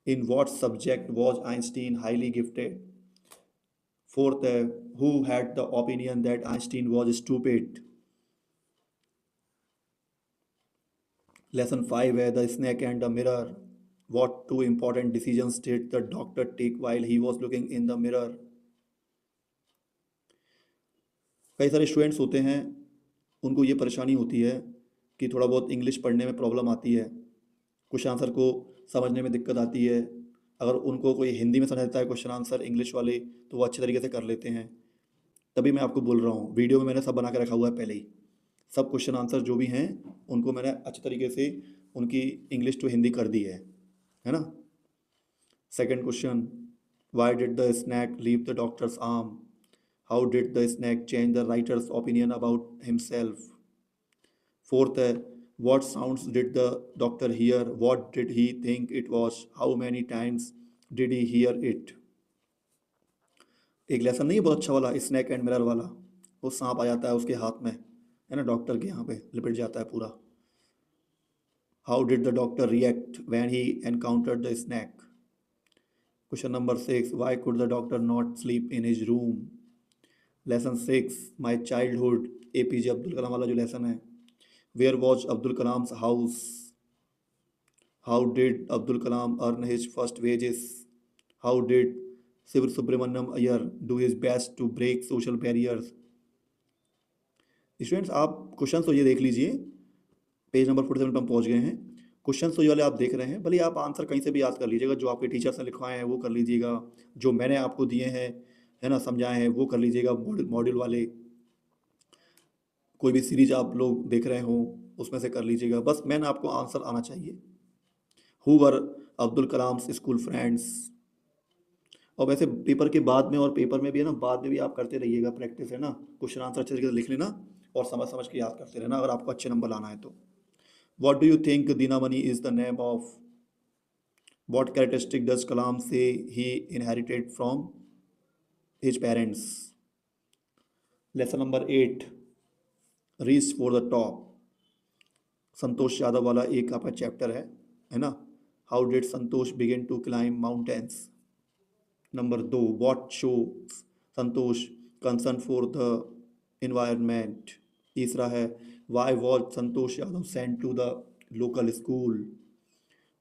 Speaker 1: In what subject was Einstein highly gifted? Fourth, who had the opinion that Einstein was stupid? Lesson 5 है The Snake and the Mirror. What two important decisions did the doctor take while he was looking in the mirror? कई सारे students होते हैं, उनको ये परेशानी होती है कि थोड़ा बहुत इंग्लिश पढ़ने में प्रॉब्लम आती है, क्वेश्चन आंसर को समझने में दिक्कत आती है। अगर उनको कोई हिंदी में समझता है क्वेश्चन आंसर इंग्लिश वाले, तो वो अच्छे तरीके से कर लेते हैं। तभी मैं आपको बोल रहा हूँ, वीडियो में मैंने सब बना के रखा हुआ है पहले ही, सब क्वेश्चन आंसर जो भी हैं उनको मैंने अच्छे तरीके से उनकी इंग्लिश टू हिंदी कर दी है ना। Second question, why did the snake leave the doctors arm. How did the snake change the writers opinion about himself. Fourth है, what sounds did the doctor hear, what did he think it was, how many times did he hear it। एक lesson नहीं है बहुत अच्छा वाला, snack and mirror वाला, वो सांप आ जाता है उसके हाथ में, है ना, डॉक्टर के यहाँ पे लिपट जाता है पूरा। How did the doctor react when he encountered the snake. Question number 6, why could the doctor not sleep in his room. Lesson 6, my childhood, APJ Abdul Kalam वाला जो लेसन है। Where was Abdul Kalam's house. How did Abdul Kalam earn his first wages. How did Shiv Subramaniam Iyer do his best to break social barriers. Students आप question तो ये देख लीजिए, page number 47 पर हम पहुंच गए हैं। क्वेश्चन तो ये वाले आप देख रहे हैं, भले आप आंसर कहीं से भी याद कर लीजिएगा, जो आपके टीचर्स ने लिखवाए हैं वो कर लीजिएगा, जो मैंने आपको दिए हैं, है ना, समझाए हैं वो कर लीजिएगा, मॉड्यूल वाले कोई भी सीरीज आप लोग देख रहे हो उसमें से कर लीजिएगा, बस मैंने आपको आंसर आना चाहिए। Who were Abdul Kalam school friends. और वैसे पेपर के बाद में और पेपर में भी है ना, बाद में भी आप करते रहिएगा प्रैक्टिस, है ना, क्वेश्चन आंसर अच्छे तरीके से लिख लेना और समझ समझ के याद करते रहना, अगर आपको अच्छे नंबर लाना है तो। What do you think Dinamani is the name of. What characteristic does Kalam say he inherited from his parents. Lesson number 8, reach for the top, Santosh Yadav वाला एक आपका चैप्टर है ना। How did Santosh begin to climb mountains. Number 2, what show Santosh concern for the environment. तीसरा है, why was Santosh Yadav sent to the local school.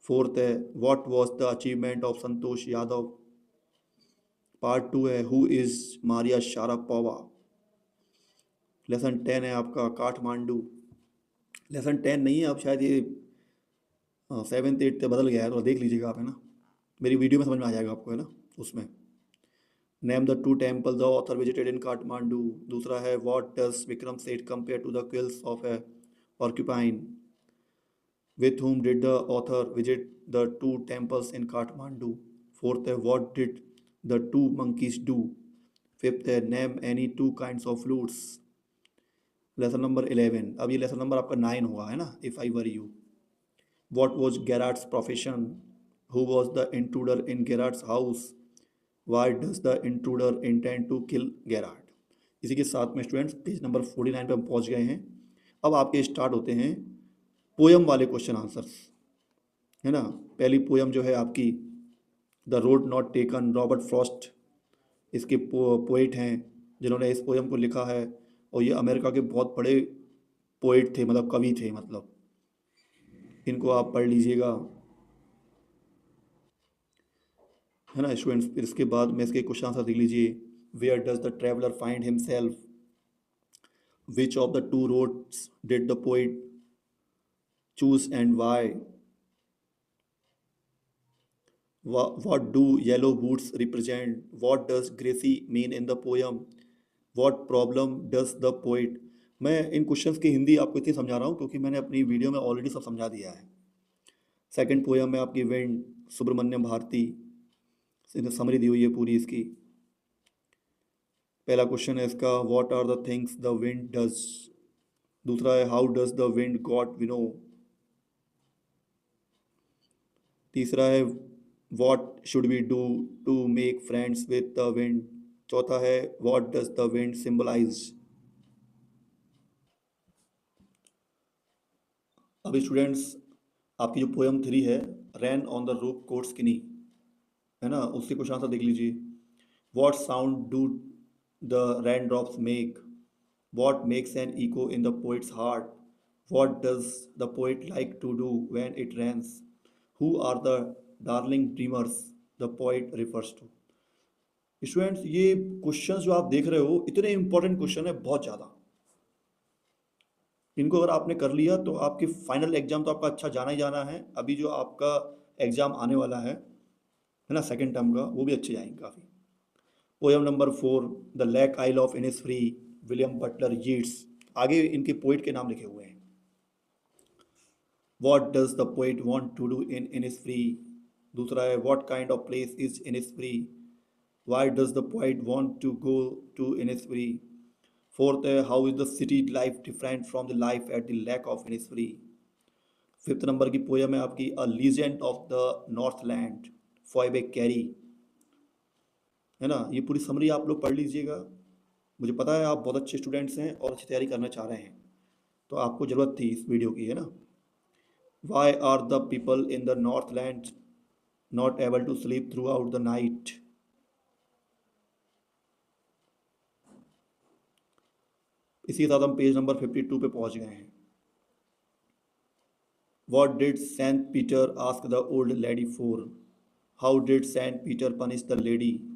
Speaker 1: Fourth है, what was the achievement of Santosh Yadav. Part 2 है, who is Maria Sharapova. Lesson 10 है आपका Kathmandu. Lesson 10 नहीं है, अब शायद ये 7th 8th बदल गया है, तो देख लीजिएगा आप, है ना, मेरी वीडियो में समझ में आ जाएगा आपको, है ना, उसमें। Name the 2 temple the author visited in Kathmandu. दूसरा है, what does Vikram Seth compare to the quills of a porcupine। With whom did the author visit the 2 temples in Kathmandu। Fourth है, what did the 2 monkeys do। Fifth है, name any 2 kinds of flutes। Lesson number 11, अब ये lesson number आपका 9 होगा, है ना, if I were you. What was Gerard's profession। Who was the intruder in Gerard's house। Why does the intruder intend to kill Gerard। इसी के साथ में स्टूडेंट्स पेज नंबर 49 पे हम पहुंच गए हैं। अब आपके स्टार्ट होते हैं पोयम वाले क्वेश्चन आंसर्स, है ना। पहली पोयम जो है आपकी the road not taken, Robert Frost इसके पोइट हैं जिन्होंने इस पोयम को लिखा है, और ये अमेरिका के बहुत बड़े पोइट थे, मतलब कवि थे, मतलब इनको आप पढ़ लीजिएगा, है ना स्टूडेंट्स। इसके बाद में इसके क्वेश्चन आंसर देख लीजिए। Where does the traveller find himself. Which of the two roads did the poet choose and why? What do yellow boots represent? What does Gracie mean in the poem? What problem does the poet? मैं इन questions की हिंदी आपको इसलिए समझा रहा हूँ क्योंकि मैंने अपनी वीडियो में ऑलरेडी सब समझा दिया है। सेकंड पोयम में आपकी विंड, सुब्रमण्यम भारती, समरी दी हुई है पूरी इसकी। पहला क्वेश्चन है इसका what are the things the wind does. दूसरा है how does the wind got winnow. तीसरा है what should we do to make friends with the wind. चौथा है what does the wind symbolize. अभी स्टूडेंट्स आपकी जो पोयम 3 है rain on the roof Coates Kinney, है ना, उससे क्वेश्चन आंसर देख लीजिए। What sound do the rain drops make. What makes an echo in the poet's heart. What does the poet like to do when it rains. Who are the darling dreamers the poet refers to. Students ये questions जो आप देख रहे हो इतने important question है, बहुत ज़्यादा। इनको अगर आपने कर लिया तो आपकी फाइनल एग्जाम तो आपका अच्छा जाना ही जाना है। अभी जो आपका एग्जाम आने वाला है ना सेकंड टर्म का, वो भी अच्छे जाएंगे काफ़ी। Poem number 4 the lake isle of Innisfree, William Butler Yeats. आगे इनके पोइट के नाम लिखे हुए हैं। What does the poet want to do in Innisfree. दूसरा है what kind of place is Innisfree. Why does the poet want to go to Innisfree. Fourth है how is the city life different from the life at the lake of Innisfree. Fifth number की poem है आपकी a legend of the north land, Phoebe Cary, है ना। ये पूरी summary आप लोग पढ़ लीजिएगा। मुझे पता है आप बहुत अच्छे स्टूडेंट्स हैं और अच्छी तैयारी करना चाह रहे हैं, तो आपको ज़रूरत थी इस वीडियो की, है ना। Why are the people in the north land not able to sleep throughout the night. इसी के साथ हम पेज नंबर 52 पे पहुंच गए हैं। What did Saint Peter ask the old lady for? How did Saint Peter punish the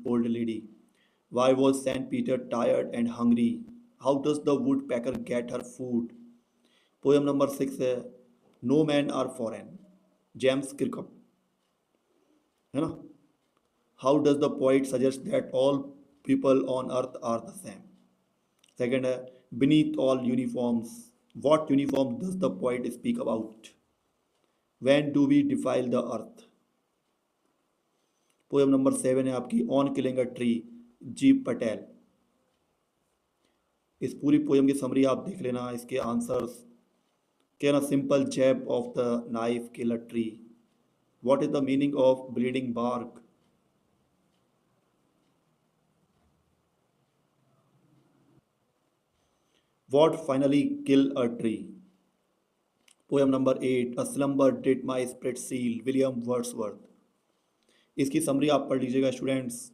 Speaker 1: old lady? Why was Saint Peter tired and hungry? How does the woodpecker get her food? Poem number 6 है No men are foreign, James Kirkup, है ना। How does the poet suggest that all people on earth are the same? Second है Beneath all uniforms, what uniform does the poet speak about? When do we defile the earth? Poem number 7 है आपकी on killing a tree, G Patel. इस पूरी poem की summary आप देख लेना, इसके answers. Can a simple jab of the knife kill a tree. What is the meaning of bleeding bark. What finally kill a tree. Poem number 8 a slumber did my spirit seal, William Wordsworth. इसकी summary आप पढ़ लीजिएगा students.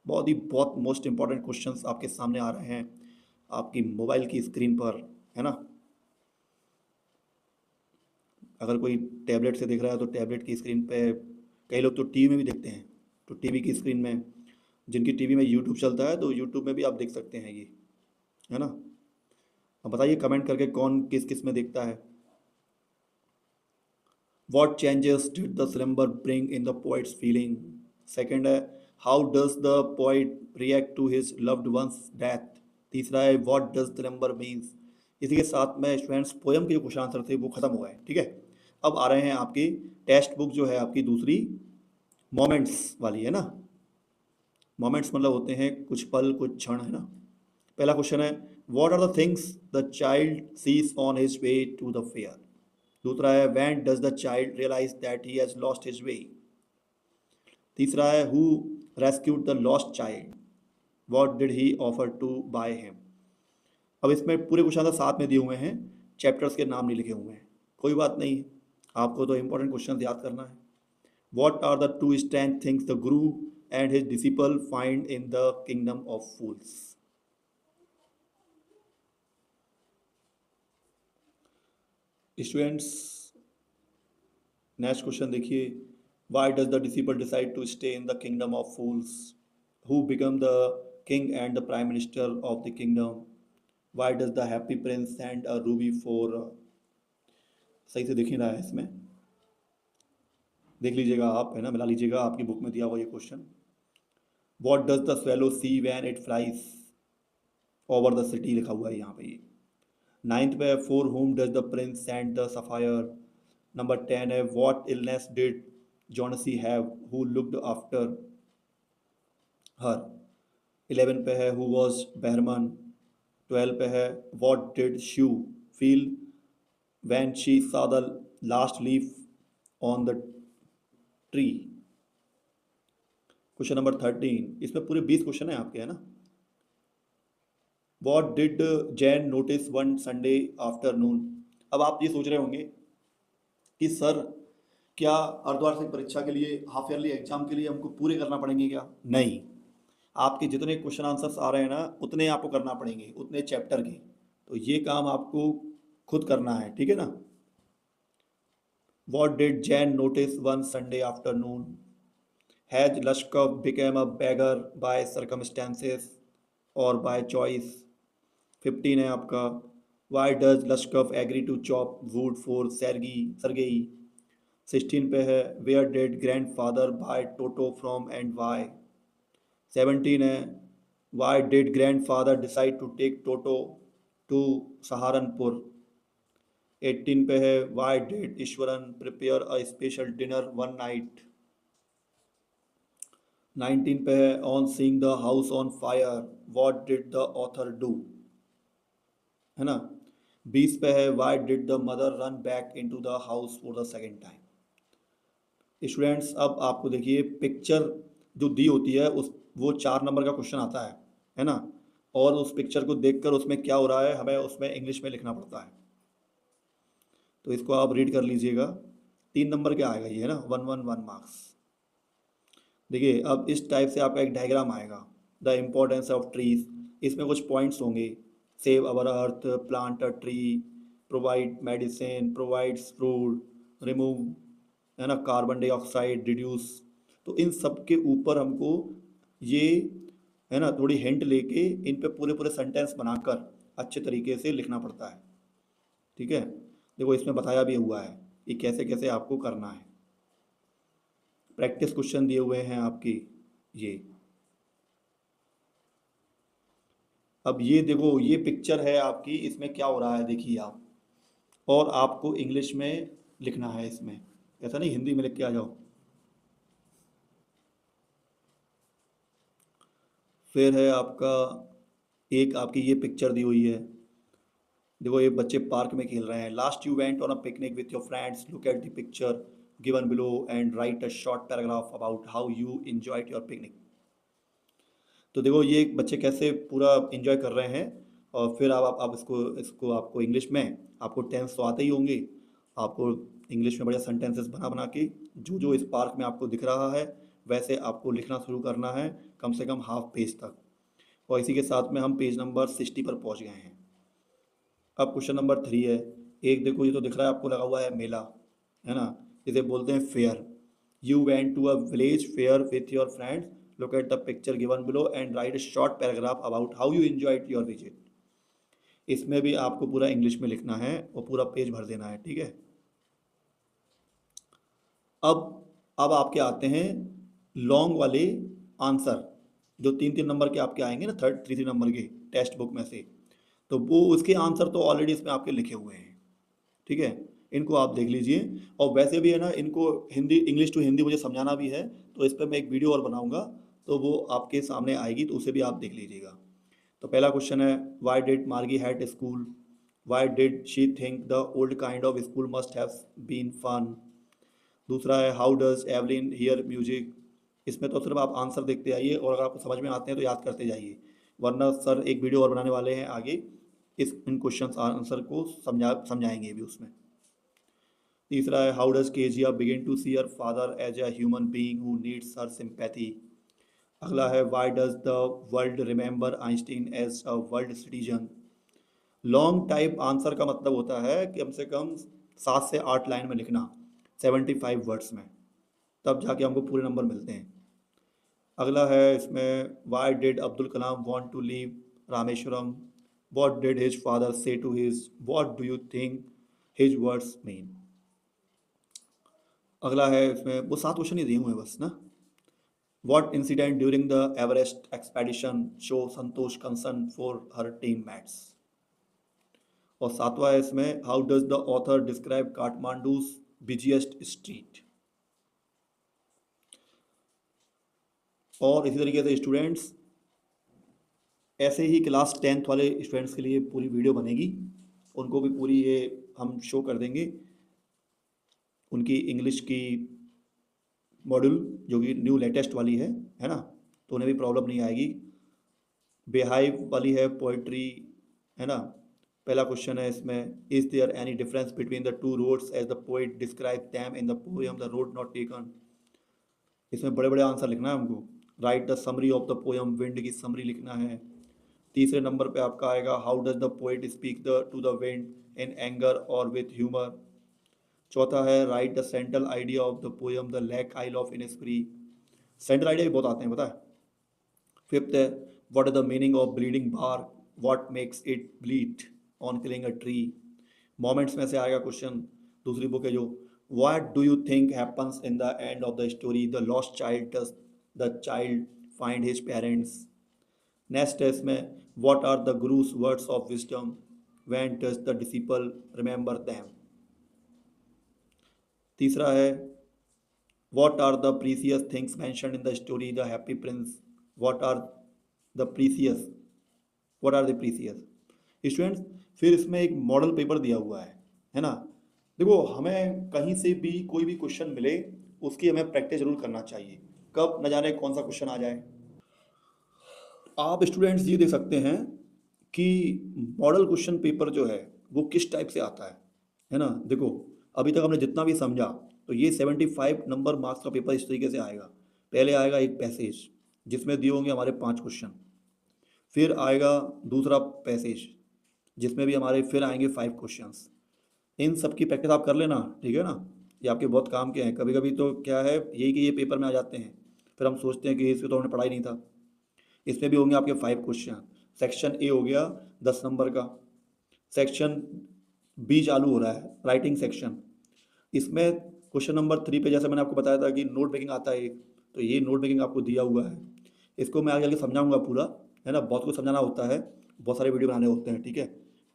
Speaker 1: बहुत most important questions आपके सामने आ रहे हैं आपकी मोबाइल की स्क्रीन पर, है ना। अगर कोई टैबलेट से देख रहा है तो टैबलेट की स्क्रीन पे, कई लोग तो टीवी में भी देखते हैं, तो टीवी की स्क्रीन में, जिनकी टीवी में यूट्यूब चलता है तो यूट्यूब में भी आप देख सकते हैं ये, है ना। अब बताइए कमेंट करके कौन किस किस में देखता है। What changes did the slumber bring in the poet's feeling? Second है how does the poet react to his loved ones death. तीसरा है व्हाट डज स्लम्बर मीन्स। इसी के साथ में स्टूडेंट्स पोयम के जो क्वेश्चन आंसर थे वो खत्म हो गए, ठीक है। अब आ रहे हैं आपकी टेक्स्ट बुक जो है आपकी दूसरी, मोमेंट्स वाली, है ना। मोमेंट्स मतलब होते हैं कुछ पल, कुछ क्षण, है ना। पहला क्वेश्चन है what are the things the child sees on his way to the fair. दूसरा है when does the child realise that he has lost his way. तीसरा है who rescued the lost child, what did he offer to buy him. अब इसमें पूरे question answer साथ में दिए हुए हैं, चैप्टर्स के नाम नहीं लिखे हुए हैं, कोई बात नहीं, आपको तो इंपॉर्टेंट क्वेश्चन याद करना है। What are the two strength things the guru and his disciple find in the kingdom of fools. Students next question देखिए why does the disciple decide to stay in the kingdom of fools. Who become the king and the prime minister of the kingdom. Why does the happy prince send a ruby for, सही से दिख नहीं रहा है इसमें, देख लीजिएगा आप, है ना, मिला लीजिएगा, आपकी बुक में दिया हुआ ये question. What does the swallow see when it flies over the city, लिखा हुआ है यहाँ पे ये। नाइन्थ पे है for whom does the prince send the sapphire. Number 10 है what illness did Johnsy have who looked after her. 11 पे है हु वॉज बहरमन। 12 पे है what did she feel when she saw the last leaf on the tree. Question number 13, इसमें पूरे 20 question है आपके, है ना। What did Jane notice one Sunday afternoon. अब आप ये सोच रहे होंगे कि सर क्या अर्धवार्षिक परीक्षा के लिए, हाफ ईयरली एग्जाम के लिए हमको पूरे करना पड़ेंगे क्या? नहीं, आपके जितने क्वेश्चन आंसर्स आ रहे हैं ना उतने आपको करना पड़ेंगे, उतने चैप्टर के, तो ये काम आपको खुद करना है, ठीक है ना। What did Jane notice one Sunday afternoon. Has Lushkoff became a beggar by circumstances और बाय चॉइस। 15 है आपका why does Lushkoff agree to chop wood for Sergei. 16 पे है where did grandfather buy Toto from and why. 17 है why did grandfather decide to take Toto to Saharanpur. 18 पे है why did Iswaran prepare a special dinner one night. 19 पे है on seeing the house on fire what did the author do, है ना। 20 पे है why did the mother run back into the house for the second time. Students अब आपको देखिए picture जो दी होती है उस, वो 4 नंबर का क्वेश्चन आता है ना, और उस पिक्चर को देखकर उसमें क्या हो रहा है हमें उसमें इंग्लिश में लिखना पड़ता है, तो इसको आप रीड कर लीजिएगा। 3 नंबर के आएगा ये, है ना, 111 मार्क्स। देखिए अब इस टाइप से आपका एक डायग्राम आएगा, द इम्पोर्टेंस ऑफ ट्रीज, इसमें कुछ पॉइंट्स होंगे, save our earth, plant a tree, provide medicine, provides fruit, remove, है ना, कार्बन डाइऑक्साइड, रिड्यूस। तो इन सब के ऊपर हमको ये, है ना, थोड़ी हिंट लेके इन पे पूरे पूरे सेंटेंस बनाकर अच्छे तरीके से लिखना पड़ता है, ठीक है। देखो इसमें बताया भी हुआ है कि कैसे कैसे आपको करना है, प्रैक्टिस क्वेश्चन दिए हुए हैं आपकी ये। अब ये देखो ये पिक्चर है आपकी, इसमें क्या हो रहा है देखिए आप, और आपको इंग्लिश में लिखना है इसमें, ऐसा नहीं हिंदी में लिख के आ जाओ। फिर है आपका एक आपकी ये पिक्चर दी हुई है, देखो ये बच्चे पार्क में खेल रहे हैं। Last you went on a picnic with your friends, look at the picture given below and write a short paragraph about how you enjoyed your picnic. तो देखो ये बच्चे कैसे पूरा एंजॉय कर रहे हैं, और फिर आप इसको इसको आपको इंग्लिश में, आपको टेंस तो आते ही होंगे, आपको इंग्लिश में बढ़िया सेंटेंसेस बना बना के जो जो इस पार्क में आपको दिख रहा है वैसे आपको लिखना शुरू करना है, कम से कम हाफ पेज तक। और इसी के साथ में हम पेज नंबर 60 पर पहुंच गए हैं। अब क्वेश्चन नंबर 3 है, एक देखो ये तो दिख रहा है आपको लगा हुआ है मेला, है ना, इसे बोलते हैं fair. You went to a village fair with your friends, look at the picture given below and write a short paragraph about how you enjoyed your visit. इसमें भी आपको पूरा इंग्लिश में लिखना है और पूरा पेज भर देना है, ठीक है। अब अब आपके आते हैं लॉन्ग वाले आंसर, जो 3-3 नंबर के आपके आएंगे ना, 3-3 नंबर के टेक्स्ट बुक में से, तो वो उसके आंसर तो ऑलरेडी इसमें आपके लिखे हुए हैं, ठीक है। इनको आप देख लीजिए, और वैसे भी है ना इनको हिंदी, इंग्लिश टू हिंदी मुझे समझाना भी है, तो इस पर मैं एक वीडियो और बनाऊंगा, तो वो आपके सामने आएगी, तो उसे भी आप देख लीजिएगा। तो पहला क्वेश्चन है why did Margie hate school, why did she think the old kind of school must have been fun. दूसरा है how does Evelyn hear music. इसमें तो सिर्फ आप आंसर देखते आइए, और अगर आपको समझ में आते हैं तो याद करते जाइए, वरना सर एक वीडियो और बनाने वाले हैं आगे, इन क्वेश्चन आंसर को समझाएंगे भी उसमें। तीसरा है how does Kezia begin to see her father as a human being who needs her sympathy. अगला है why does the world remember Einstein as a world citizen. Long type answer का मतलब होता है कि कम से कम 7 से 8 लाइन में लिखना, 75 वर्ड्स में, तब जाके हमको पूरे नंबर मिलते हैं। अगला है इसमें why did Abdul Kalam want to leave Rameswaram, What did his father say to his? What do you think his words mean? अगला है इसमें, वो 7 क्वेश्चन ही दिए हुए हैं बस ना. What incident during the Everest expedition show Santosh concern for her teammates? और 7वां है इसमें, How does the author describe Kathmandu's busiest street? और इसी तरीके से स्टूडेंट्स, ऐसे ही क्लास 10th वाले स्टूडेंट्स के लिए पूरी वीडियो बनेगी, उनको भी पूरी ये हम शो कर देंगे, उनकी इंग्लिश की मॉड्यूल जो कि न्यू लेटेस्ट वाली है ना, तो उन्हें भी प्रॉब्लम नहीं आएगी. बेहाइव वाली है पोइट्री, है ना. पहला क्वेश्चन है इसमें, is there any difference between the two roads as the poet describe them in the poem the road not taken? इसमें बड़े बड़े आंसर लिखना है हमको. Write the summary of the poem, wind की समरी लिखना है. तीसरे नंबर पे आपका आएगा, how does the poet speak the to the wind in anger और विथ ह्यूमर. चौथा है, write the central idea of the poem the lake isle of Innisfree. Central idea भी बहुत आते हैं, पता है. फिफ्थ है, what is the meaning of bleeding bark, what makes it bleed on killing a tree. Moments में से आएगा क्वेश्चन, दूसरी बुक है जो, what do you think happens in the end of the story, the lost child does the child find his parents. Next है इसमें, what are the gurus words of wisdom, when does the disciple remember them. तीसरा है, what are the precious things mentioned in the story the happy prince, what are the precious, what are the precious. Students, फिर इसमें एक model paper दिया हुआ है ना. देखो, हमें कहीं से भी कोई भी क्वेश्चन मिले उसकी हमें प्रैक्टिस जरूर करना चाहिए, कब न जाने कौन सा क्वेश्चन आ जाए. आप स्टूडेंट्स ये देख सकते हैं कि मॉडल क्वेश्चन पेपर जो है वो किस टाइप से आता है ना. देखो, अभी तक हमने जितना भी समझा, तो ये 75 नंबर मार्क्स का पेपर इस तरीके से आएगा. पहले आएगा एक पैसेज जिसमें दिए होंगे हमारे 5 क्वेश्चन. फिर आएगा दूसरा पैसेज जिसमें भी हमारे फिर आएंगे 5 क्वेश्चंस. इन सब की प्रैक्टिस आप कर लेना, ठीक है ना. ये आपके बहुत काम के हैं. कभी कभी तो क्या है, यही कि ये पेपर में आ जाते हैं, फिर हम सोचते हैं कि इसमें तो हमने पढ़ा ही नहीं था. इसमें भी होंगे आपके 5 क्वेश्चन. सेक्शन ए हो गया 10 नंबर का. सेक्शन बी चालू हो रहा है, राइटिंग सेक्शन. इसमें क्वेश्चन नंबर 3 पे जैसे मैंने आपको बताया था कि नोट मेकिंग आता है एक, तो ये नोट मेकिंग आपको दिया हुआ है. इसको मैं आगे चल के समझाऊंगा पूरा, है ना. बहुत कुछ समझाना होता है, बहुत सारे वीडियो बनाने होते हैं, ठीक है.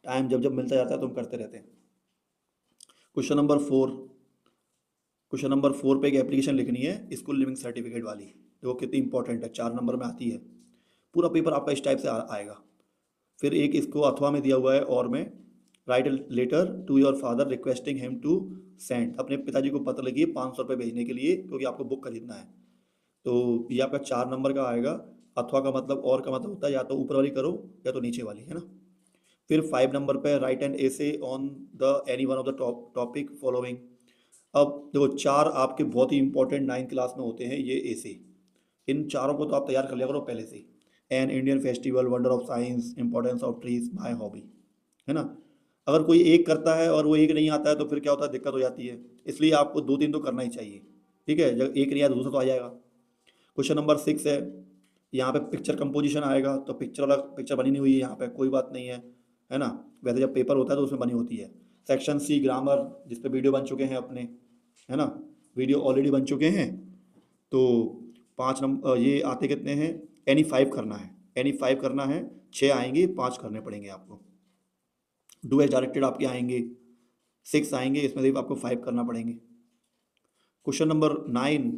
Speaker 1: टाइम जब जब मिलता जाता है तो हम करते रहते हैं. क्वेश्चन नंबर 4, क्वेश्चन नंबर 4 पे एक एप्लीकेशन लिखनी है स्कूल लिविंग सर्टिफिकेट वाली, जो कितनी इंपॉर्टेंट है, 4 नंबर में आती है. पूरा पेपर आपका इस टाइप से आएगा. फिर एक इसको अथवा में दिया हुआ है, और में, write letter to your father requesting him to send, अपने पिताजी को पत्र लिखिए 500 रुपये भेजने के लिए, क्योंकि आपको बुक खरीदना है. तो ये आपका 4 नंबर का आएगा. अथवा का मतलब, और का मतलब होता है या तो ऊपर वाली करो या तो नीचे वाली, है ना. फिर 5 नंबर पे, right an essay on the any one of the topic following. अब देखो, 4 आपके बहुत ही इंपॉर्टेंट 9th क्लास में होते हैं ये एसे. इन चारों को तो आप तैयार कर लिया करो पहले से. An Indian festival, wonder of science, importance of trees, my hobby, है ना. अगर कोई एक करता है और वो एक नहीं आता है तो फिर क्या होता है, दिक्कत हो जाती है. इसलिए आपको 2-3 तो करना ही चाहिए, ठीक है. जब एक नहीं आया तो दूसरा तो आ जाएगा. क्वेश्चन नंबर 6 है, यहाँ पे पिक्चर कंपोजिशन आएगा, तो पिक्चर वाला पिक्चर बनी नहीं हुई है यहाँ पे, कोई बात नहीं है ना. वैसे जब पेपर होता है तो उसमें बनी होती है. सेक्शन सी ग्रामर, जिस पे वीडियो बन चुके हैं अपने, है ना. वीडियो ऑलरेडी बन चुके हैं. तो 5 नंबर ये आते कितने हैं, एनी 5 करना है, एनी 5 करना है. 6 आएंगे, 5 करने पड़ेंगे आपको. डू एज डायरेक्टेड आपके आएंगे 6 आएंगे, इसमें से आपको 5 करना पड़ेंगे. Question number 9,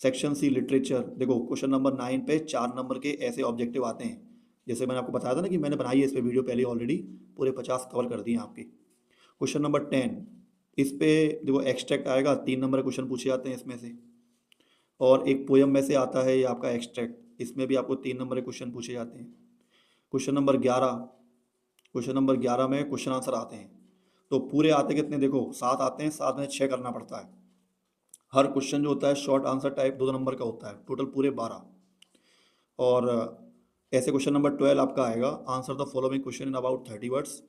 Speaker 1: section C literature. देखो, क्वेश्चन नंबर 9 पे 4 नंबर के ऐसे ऑब्जेक्टिव आते हैं, जैसे मैंने आपको बताया था ना कि मैंने बनाई है इस पे वीडियो पहले ऑलरेडी, पूरे 50 कवर कर दिए आपके. क्वेश्चन नंबर 10, इस पे देखो एक्सट्रैक्ट आएगा, 3 नंबर के क्वेश्चन पूछे जाते हैं इसमें से. और एक पोएम में से आता है ये आपका एक्सट्रैक्ट, इसमें भी आपको 3 नंबर के क्वेश्चन पूछे जाते हैं. क्वेश्चन नंबर 11, क्वेश्चन नंबर 11 में क्वेश्चन आंसर आते हैं. तो पूरे आते कितने, देखो 7 आते हैं, 7 में 6 करना पड़ता है. हर क्वेश्चन जो होता है शॉर्ट आंसर टाइप 2 नंबर का होता है, टोटल पूरे 12. और ऐसे क्वेश्चन नंबर 12 आपका आएगा, answer the following question in about 30 words.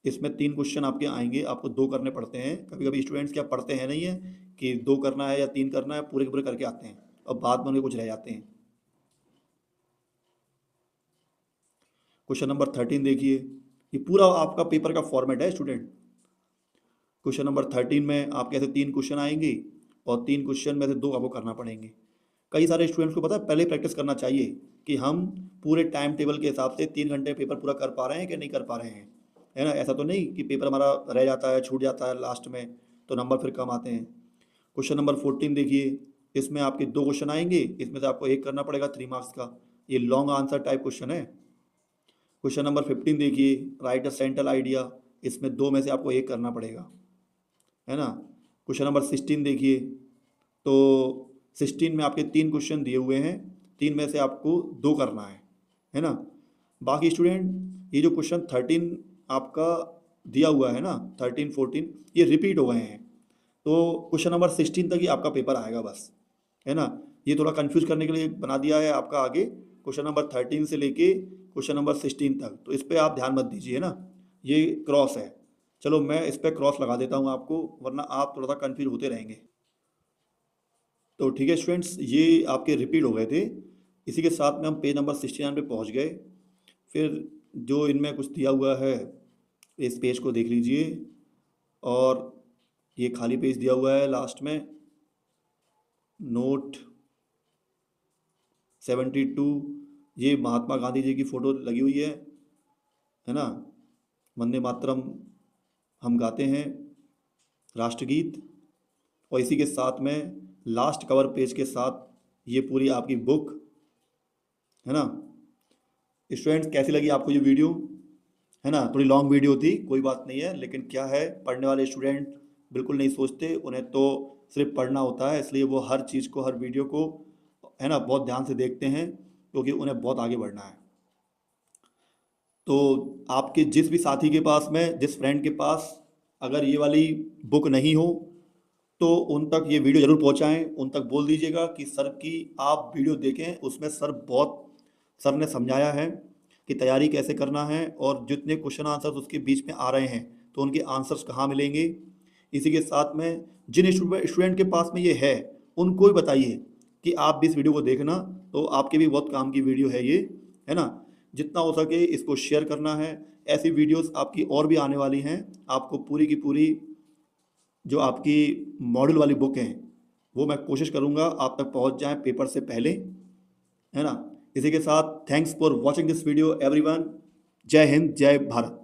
Speaker 1: इसमें 3 क्वेश्चन आपके आएंगे, आपको 2 करने पड़ते हैं. कभी कभी स्टूडेंट्स क्या पढ़ते हैं नहीं है कि 2 करना है या 3 करना है, पूरे के पूरे करके आते हैं और बाद में उनके कुछ रह जाते हैं. क्वेश्चन नंबर 13 देखिए, ये पूरा आपका पेपर का फॉर्मेट है स्टूडेंट। क्वेश्चन नंबर 13 में आपके ऐसे 3 क्वेश्चन आएंगे और 3 क्वेश्चन में से 2 आपको करना पड़ेंगे। कई सारे स्टूडेंट्स को पता है पहले प्रैक्टिस करना चाहिए कि हम पूरे टाइम टेबल के हिसाब से 3 घंटे पेपर पूरा कर पा रहे हैं कि नहीं कर पा रहे हैं, है ना। ऐसा तो नहीं कि पेपर हमारा रह जाता है, छूट जाता है लास्ट में, तो नंबर फिर कम आते हैं। क्वेश्चन नंबर 14 देखिए, इसमें आपके 2 क्वेश्चन आएंगे, इसमें से आपको एक करना पड़ेगा 3 मार्क्स का, ये लॉन्ग आंसर टाइप क्वेश्चन है। क्वेश्चन नंबर 15 देखिए, राइट अ सेंट्रल आइडिया, इसमें 2 में से आपको एक करना पड़ेगा, है ना। क्वेश्चन नंबर 16 देखिए, तो 16 में आपके 3 क्वेश्चन दिए हुए हैं, 3 में से आपको 2 करना है ना। बाकी स्टूडेंट ये जो क्वेश्चन 13 आपका दिया हुआ है ना, 13 14 ये रिपीट हो गए हैं, तो क्वेश्चन नंबर 16 तक ही आपका पेपर आएगा बस, है ना। ये थोड़ा कंफ्यूज करने के लिए बना दिया है आपका आगे क्वेश्चन नंबर 13 से लेके क्वेश्चन नंबर 16 तक, तो इस पर आप ध्यान मत दीजिए ना, ये क्रॉस है। चलो मैं इस पर क्रॉस लगा देता हूँ आपको, वरना आप थोड़ा सा कंफ्यूज होते रहेंगे। तो ठीक है स्टूडेंट्स, ये आपके रिपीट हो गए थे। इसी के साथ में हम पेज नंबर 69 पे पहुँच गए। फिर जो इनमें कुछ दिया हुआ है इस पेज को देख लीजिए, और ये खाली पेज दिया हुआ है लास्ट में, नोट 72, ये महात्मा गांधी जी की फ़ोटो लगी हुई है ना। वंदे मातरम हम गाते हैं, राष्ट्रगीत, और इसी के साथ में लास्ट कवर पेज के साथ ये पूरी आपकी बुक, है ना। स्टूडेंट्स कैसी लगी आपको ये वीडियो, है ना। थोड़ी लॉन्ग वीडियो थी, कोई बात नहीं है, लेकिन क्या है, पढ़ने वाले स्टूडेंट बिल्कुल नहीं सोचते, उन्हें तो सिर्फ पढ़ना होता है, इसलिए वो हर चीज़ को, हर वीडियो को, है ना, बहुत ध्यान से देखते हैं, क्योंकि उन्हें बहुत आगे बढ़ना है। तो आपके जिस भी साथी के पास में, जिस फ्रेंड के पास अगर ये वाली बुक नहीं हो, तो उन तक ये वीडियो ज़रूर पहुंचाएं, उन तक बोल दीजिएगा कि सर की आप वीडियो देखें, उसमें सर ने समझाया है कि तैयारी कैसे करना है, और जितने क्वेश्चन आंसर्स उसके बीच में आ रहे हैं तो उनके आंसर्स कहाँ मिलेंगे। इसी के साथ में जिन स्टूडेंट के पास में ये है, उनको भी बताइए कि आप भी इस वीडियो को देखना, तो आपके भी बहुत काम की वीडियो है ये, है ना। जितना हो सके इसको शेयर करना है। ऐसी वीडियोस आपकी और भी आने वाली हैं, आपको पूरी की पूरी जो आपकी मॉडल वाली बुक है वो मैं कोशिश करूँगा आप तक पहुँच जाए पेपर से पहले, है ना। इसी के साथ thanks for watching this video everyone. जय हिंद, जय भारत।